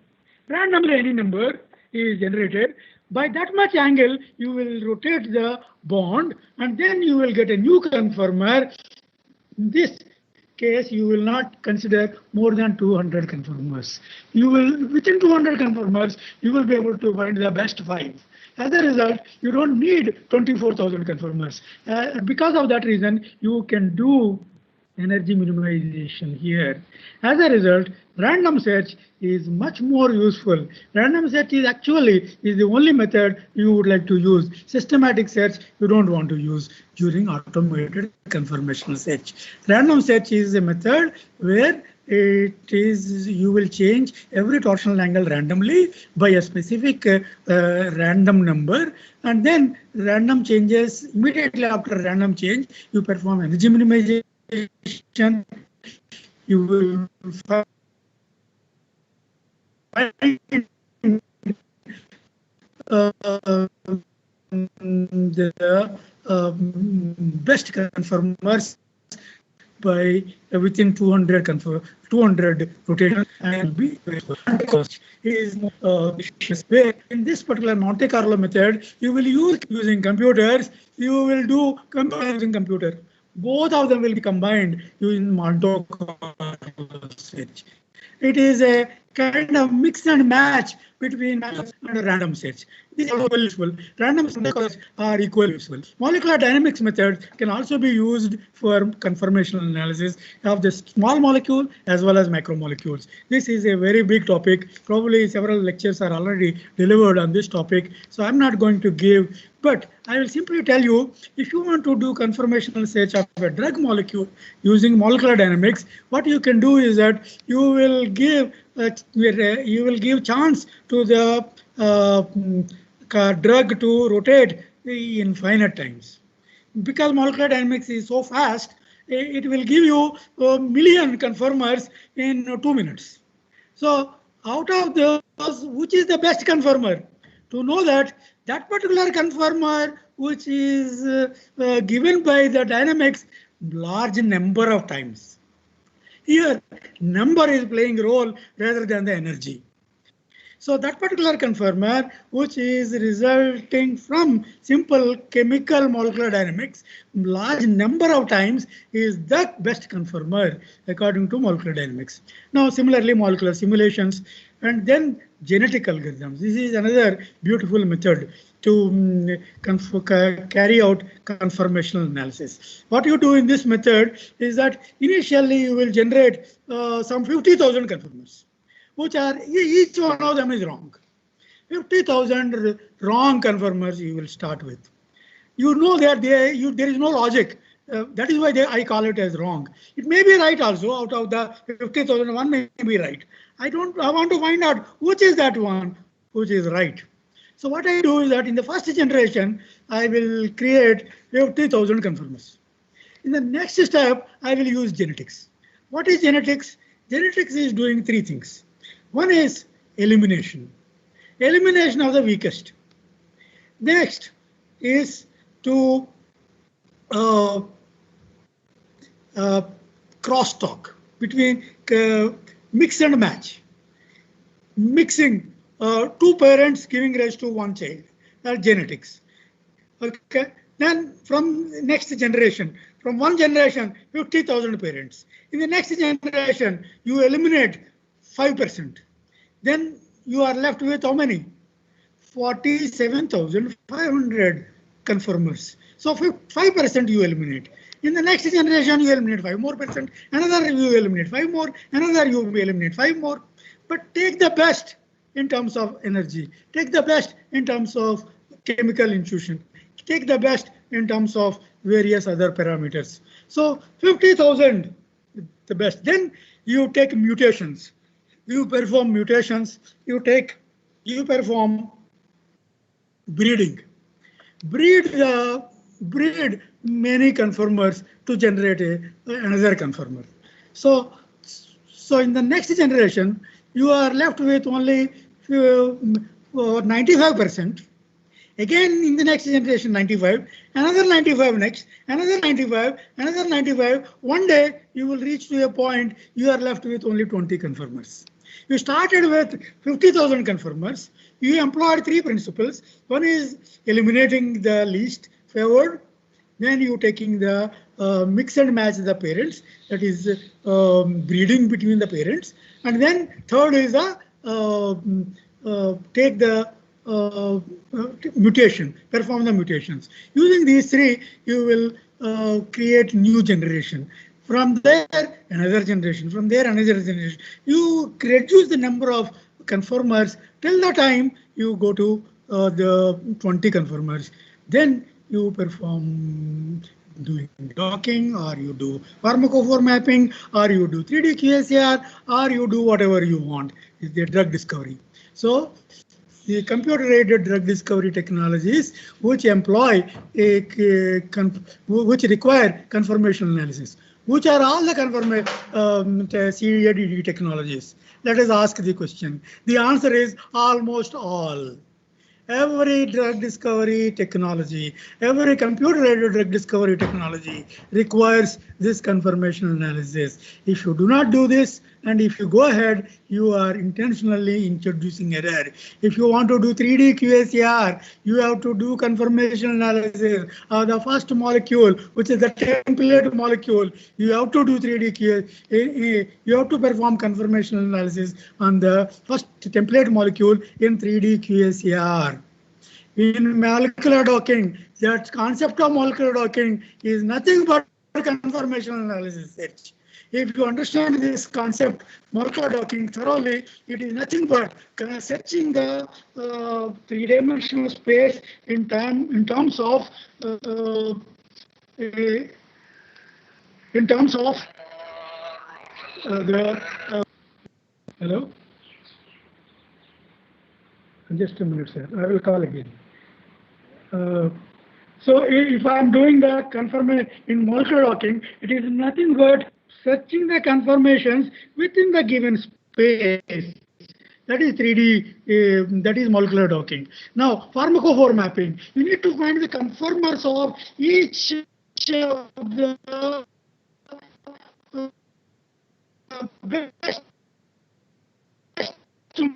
Randomly any number is generated. By that much angle, you will rotate the bond and then you will get a new conformer. In this case, you will not consider more than 200 conformers. You will, within 200 conformers, you will be able to find the best 5. As a result, you don't need 24,000 conformers. Because of that reason, you can do energy minimization here. As a result, random search is much more useful. Random search is actually the only method you would like to use. Systematic search you don't want to use during automated conformational search. Random search is a method where you will change every torsional angle randomly by a specific random number, and then random changes immediately after random change you perform energy minimization. You will find the best conformers by within 200 rotations and be is where in this particular Monte Carlo method you will use using computers. You will do using computer. Both of them will be combined using Monte Carlo search. It is a kind of mix and match between maths and random search. This is also useful. Random search are equally useful. Molecular dynamics methods can also be used for conformational analysis of the small molecule as well as macromolecules. This is a very big topic. Probably several lectures are already delivered on this topic, so I'm not going to give. But I will simply tell you, if you want to do conformational search of a drug molecule using molecular dynamics, what you can do is that you will give chance to the drug to rotate in finite times. Because molecular dynamics is so fast, it will give you a million conformers in 2 minutes. So out of those, which is the best conformer? To know that particular conformer which is given by the dynamics large number of times. Here, number is playing a role rather than the energy. So that particular conformer, which is resulting from simple chemical molecular dynamics, large number of times is the best conformer according to molecular dynamics. Now, similarly, molecular simulations and then genetic algorithms. This is another beautiful method to carry out conformational analysis. What you do in this method is that initially you will generate some 50,000 conformers, which are each one of them is wrong. 50,000 wrong conformers you will start with. You know that there is no logic. That is why I call it as wrong. It may be right also. Out of the 50,000, one may be right. I want to find out which is that one which is right. So what I do is that in the first generation, I will create 50,000 conformers. In the next step, I will use genetics. What is genetics? Genetics is doing three things. One is elimination. Elimination of the weakest. Next is to uh, uh, crosstalk between mix and match. Mixing two parents giving rise to one child. That's genetics. Okay. Then from next generation, from one generation, 50,000 parents. In the next generation, you eliminate 5%. Then you are left with how many? 47,500 conformers. So 5% you eliminate. In the next generation, you eliminate 5 more percent. Another you eliminate 5 more. Another you eliminate 5 more. But take the best in terms of energy. Take the best in terms of chemical infusion. Take the best in terms of various other parameters. So 50,000, the best. Then you take mutations. You perform mutations. You perform breeding. Breed many conformers to generate another conformer. So in the next generation, you are left with only 95%. Again, in the next generation, 95, another 95 next, another 95, another 95. One day, you will reach to a point you are left with only 20 conformers. You started with 50,000 conformers. You employed three principles. One is eliminating the least favored. Then you taking the mix and match the parents. That is breeding between the parents. And then third is the take the mutation, perform the mutations. Using these three, you will create new generation. From there, another generation. From there, another generation. You reduce the number of conformers till the time you go to the 20 conformers. Then you perform doing docking, or you do pharmacophore mapping, or you do 3D QSAR, or you do whatever you want. Is the drug discovery. So the computer-aided drug discovery technologies which employ which require conformational analysis. Which are all the CADD technologies? Let us ask the question. The answer is almost all. Every drug discovery technology, every computer-aided drug discovery technology requires this conformational analysis. If you do not do this, and if you go ahead, you are intentionally introducing error. If you want to do 3D QSAR, you have to do conformational analysis of the first molecule, which is the template molecule. You have to do 3D QSAR. You have to perform conformational analysis on the first template molecule in 3D QSAR. In molecular docking, that concept of molecular docking is nothing but conformational analysis search. If you understand this concept, molecular docking thoroughly, it is nothing but searching the three-dimensional space in terms of the hello. Just a minute, sir. I will call again. So if I am doing the conformation in molecular docking, it is nothing but searching the conformations within the given space. That is 3D, that is molecular docking. Now, pharmacophore mapping, you need to find the conformers of each of the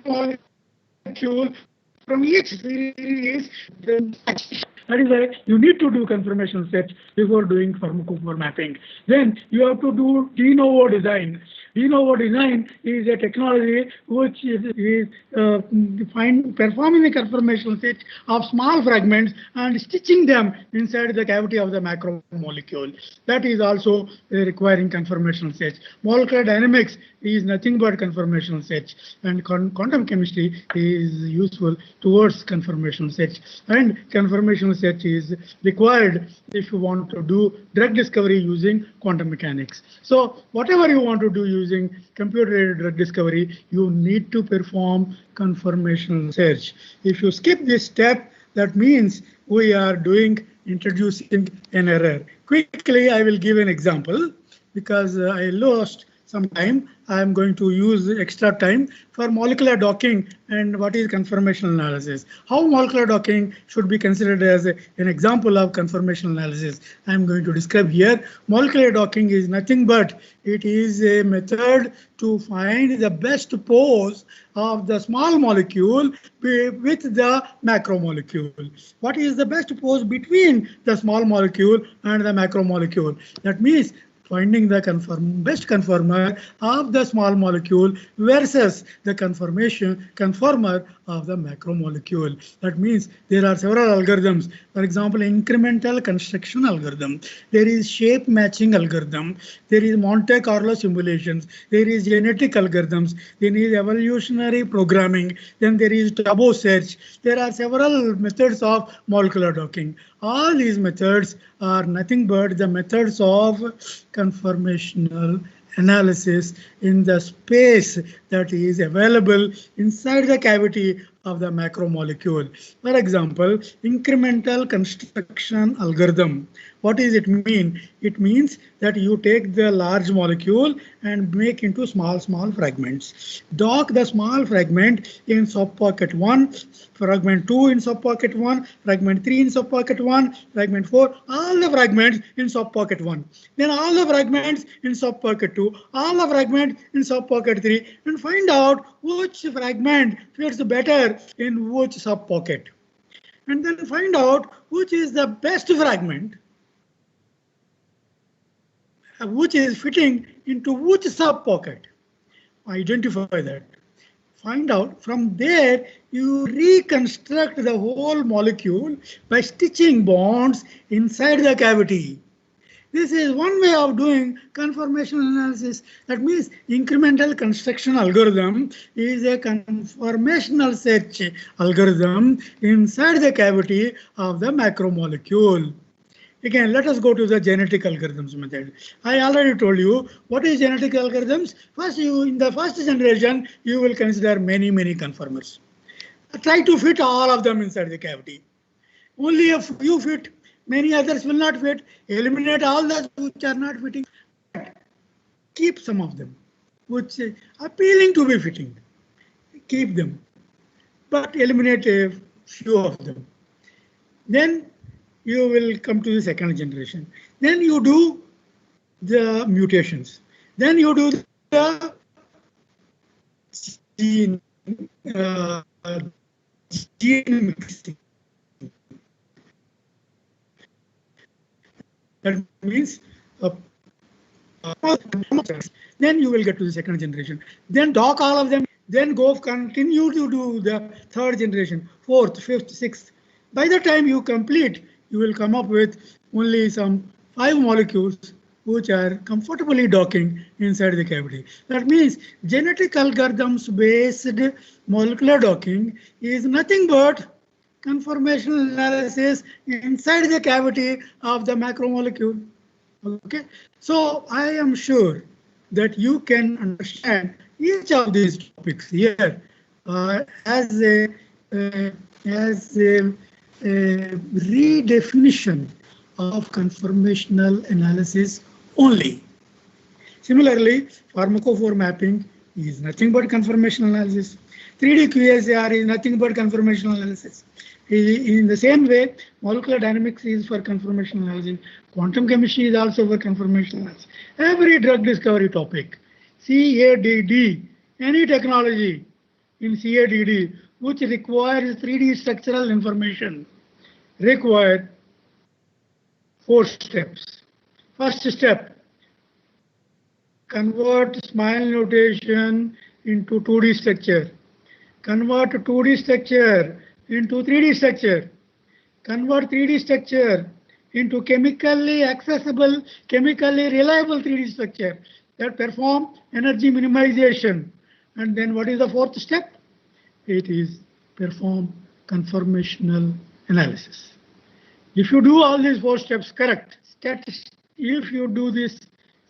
molecule from each series. That is why you need to do conformational search before doing pharmacophore mapping. Then you have to do de novo design. De novo design is a technology which is performing a conformational search of small fragments and stitching them inside the cavity of the macromolecule. That is also requiring conformational search. Molecular dynamics is nothing but conformational search, and quantum chemistry is useful towards conformational search. And conformational search is required if you want to do drug discovery using quantum mechanics. So whatever you want to do using computer-aided drug discovery, you need to perform conformational search. If you skip this step, that means we are introducing an error. Quickly, I will give an example because I lost some time. I am going to use extra time for molecular docking and what is conformational analysis. How molecular docking should be considered as an example of conformational analysis. I am going to describe here. Molecular docking is nothing but it is a method to find the best pose of the small molecule with the macromolecule. What is the best pose between the small molecule and the macromolecule? That means finding the best conformer of the small molecule versus the conformer of the macromolecule. That means there are several algorithms. For example, incremental construction algorithm. There is shape matching algorithm. There is Monte Carlo simulations. There is genetic algorithms. There is evolutionary programming. Then there is turbo search. There are several methods of molecular docking. All these methods are nothing but the methods of conformational analysis in the space that is available inside the cavity of the macromolecule. For example, incremental construction algorithm. What does it mean? It means that you take the large molecule and make into small fragments. Dock the small fragment in subpocket 1, fragment 2 in subpocket 1, fragment 3 in subpocket 1, fragment 4, all the fragments in subpocket 1. Then all the fragments in subpocket 2, all the fragments in subpocket 3, and find out which fragment fits better in which subpocket. And then find out which is the best fragment which is fitting into which subpocket. Identify that. Find out. From there, you reconstruct the whole molecule by stitching bonds inside the cavity. This is one way of doing conformational analysis. That means incremental construction algorithm is a conformational search algorithm inside the cavity of the macromolecule. Again, let us go to the genetic algorithms method. I already told you what is genetic algorithms. First, in the first generation, you will consider many conformers. Try to fit all of them inside the cavity. Only if you fit, many others will not fit. Eliminate all those which are not fitting. Keep some of them, which are appealing to be fitting. Keep them, but eliminate a few of them. Then you will come to the second generation. Then you do the mutations. Then you do the gene mixing. That means then you will get to the second generation. Then dock all of them. Then continue to do the third generation, fourth, fifth, sixth. By the time you complete, you will come up with only some 5 molecules which are comfortably docking inside the cavity. That means genetic algorithms based molecular docking is nothing but conformational analysis inside the cavity of the macromolecule. Okay, so I am sure that you can understand each of these topics here as a redefinition of conformational analysis only. Similarly, pharmacophore mapping is nothing but conformational analysis. 3D QSAR is nothing but conformational analysis. In the same way, molecular dynamics is for conformational analysis. Quantum chemistry is also for conformational analysis. Every drug discovery topic, CADD, any technology in CADD which requires 3D structural information require 4 steps. First step, convert smile notation into 2D structure. Convert 2D structure into 3D structure. Convert 3D structure into chemically accessible, chemically reliable 3D structure that perform energy minimization. And then what is the 4th step? It is perform conformational analysis. If you do all these 4 steps correct, if you do this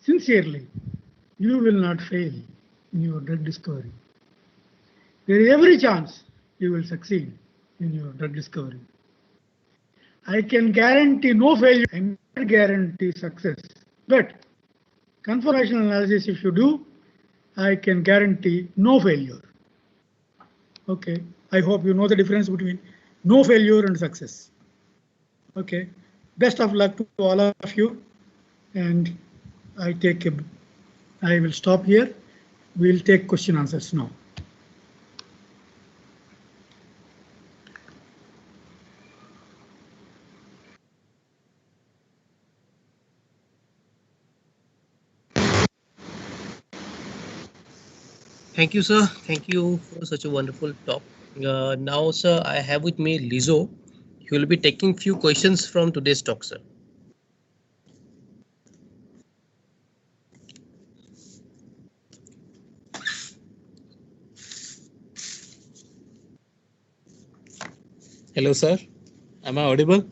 sincerely, you will not fail in your drug discovery. There is every chance you will succeed in your drug discovery. I can guarantee no failure, I cannot guarantee success. But conformational analysis, if you do, I can guarantee no failure. Okay, I hope you know the difference between no failure and success. Okay, best of luck to all of you, and I will stop here. We'll take question answers now. Thank you, sir. Thank you for such a wonderful talk. Now, sir, I have with me Lizo. He will be taking few questions from today's talk, sir. Hello, sir. Am I audible?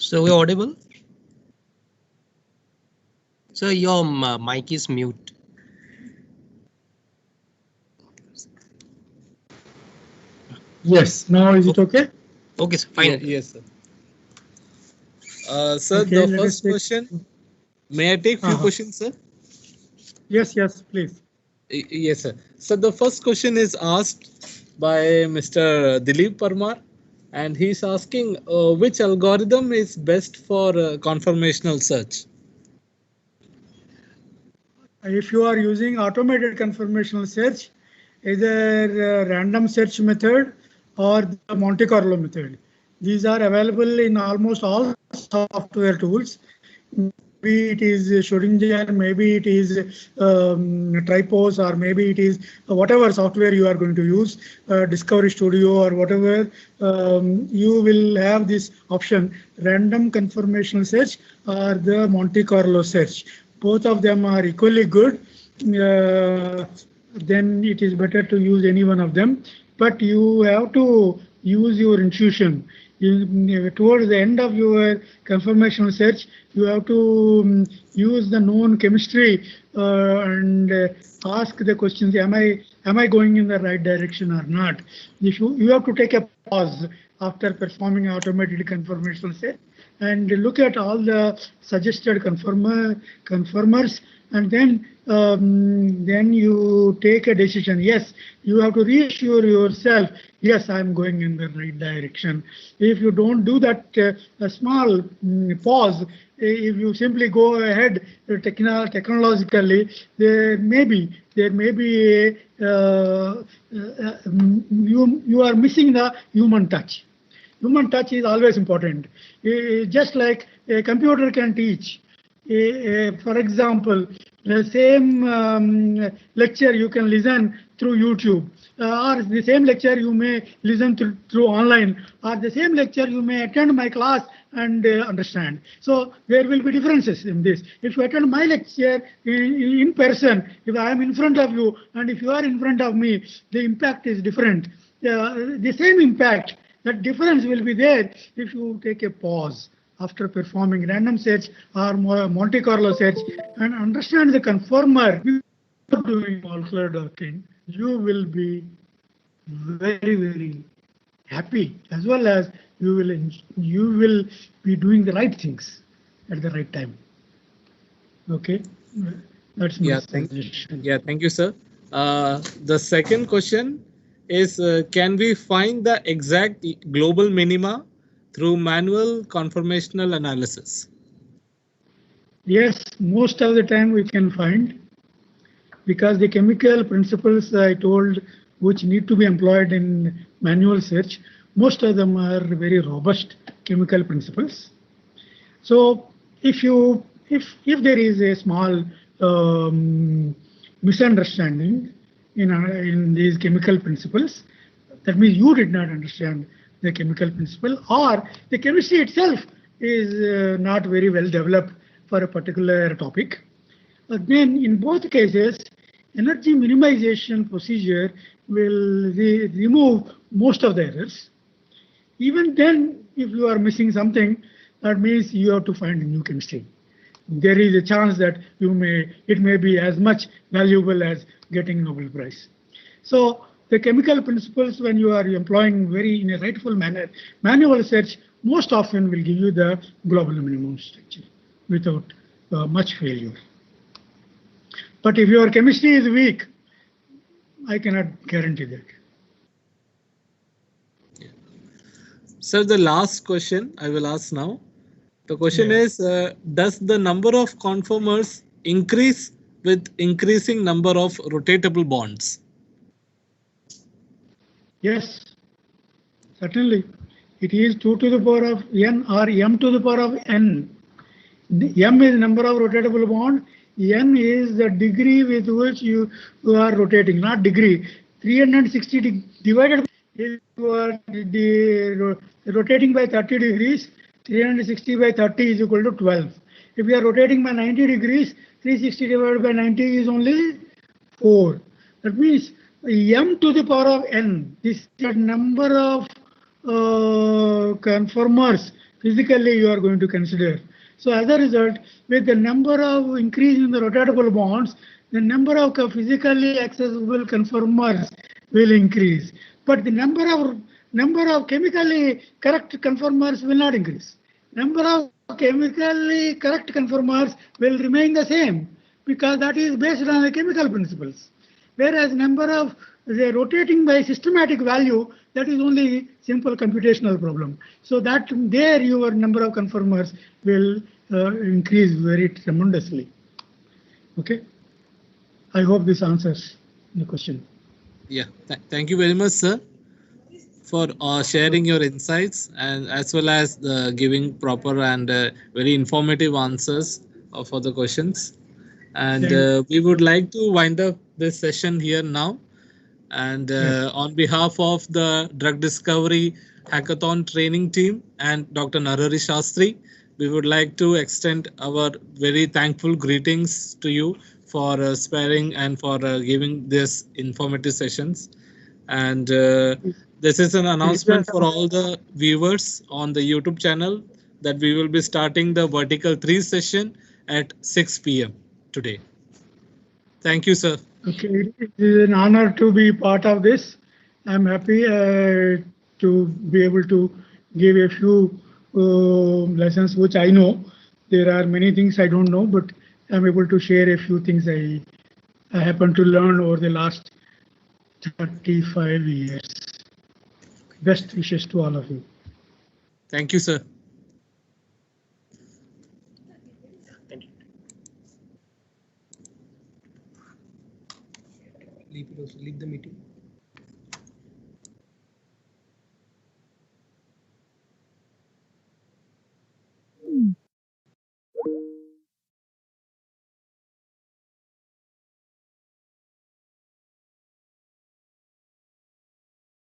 So we're audible. Sir, your mic is mute. Yes, now is it okay? Okay, sir, fine. Yes, sir. Sir, Okay, the first question. May I take few questions, sir? Yes, please. Yes, sir. So the first question is asked by Mr. Dilip Parmar, and he's asking which algorithm is best for conformational search. If you are using automated conformational search, either random search method or the Monte Carlo method. These are available in almost all software tools. Maybe it is Schrodinger, maybe it is Tripos, or maybe it is whatever software you are going to use, Discovery Studio or whatever. You will have this option, random conformational search or the Monte Carlo search. Both of them are equally good. Then it is better to use any one of them. But you have to use your intuition. Towards the end of your conformational search, you have to use the known chemistry and ask the questions: Am I going in the right direction or not? You have to take a pause after performing automated conformational search and look at all the suggested conformers, and then you take a decision. Yes, you have to reassure yourself, yes, I'm going in the right direction. If you don't do that, a small pause, if you simply go ahead technologically, there may be you are missing the human touch. Human touch is always important. Just like a computer can teach. For example, the same lecture you can listen through YouTube, or the same lecture you may listen through online, or the same lecture you may attend my class and understand. So there will be differences in this. If you attend my lecture in person, if I am in front of you and if you are in front of me, the impact is different. The same impact, that difference will be there if you take a pause after performing random search or Monte Carlo search and understand the conformer before doing molecular docking. You will be very happy, as well as you will be doing the right things at the right time. Okay, that's my Yeah, suggestion. thank you, sir. The second question is, can we find the exact global minima through manual conformational analysis? Yes, most of the time we can find, because the chemical principles I told which need to be employed in manual search, most of them are very robust chemical principles. So if there is a small misunderstanding in these chemical principles, that means you did not understand the chemical principle, or the chemistry itself is not very well developed for a particular topic. Then in both cases, energy minimization procedure will remove most of the errors. Even then, if you are missing something, that means you have to find a new chemistry. There is a chance that it may be as much valuable as getting Nobel Prize. So the chemical principles, when you are employing very in a rightful manner, manual search most often will give you the global minimum structure without much failure. But if your chemistry is weak, I cannot guarantee that. Sir, the last question I will ask now. The question Yeah. is, does the number of conformers increase with increasing number of rotatable bonds? Yes, certainly. It is 2 to the power of n or m to the power of n. M is number of rotatable bond. N is the degree with which you are rotating, not degree. 360 divided by, if you are rotating by 30 degrees, 360 by 30 is equal to 12. If you are rotating by 90 degrees, 360 divided by 90 is only 4. That means m to the power of n. This is the number of conformers physically you are going to consider. So as a result, with the number of increase in the rotatable bonds, the number of physically accessible conformers will increase, but the number of chemically correct conformers will not increase. Number of chemically correct conformers will remain the same, because that is based on the chemical principles. Whereas number of the rotating by systematic value, that is only simple computational problem. So that there your number of conformers will increase very tremendously. Okay. I hope this answers the question. Yeah, thank you very much, sir, for sharing your insights and as well as giving proper and very informative answers for the questions. And Thank we would you. like to wind up this session here now. And Yes. on behalf of the Drug Discovery Hackathon training team and Dr. Narari Shastri, we would like to extend our very thankful greetings to you for sparing and for giving this informative sessions. And this is an It was announcement for all the viewers on the YouTube channel that we will be starting the Vertical 3 session at 6 p.m. today. Thank you, sir. okay. It is an honor to be part of this. I'm happy to be able to give a few lessons which I know. There are many things I don't know, but I'm able to share a few things I happen to learn over the last 35 years. Best wishes to all of you. Thank you, sir. Thank you. Leave the meeting.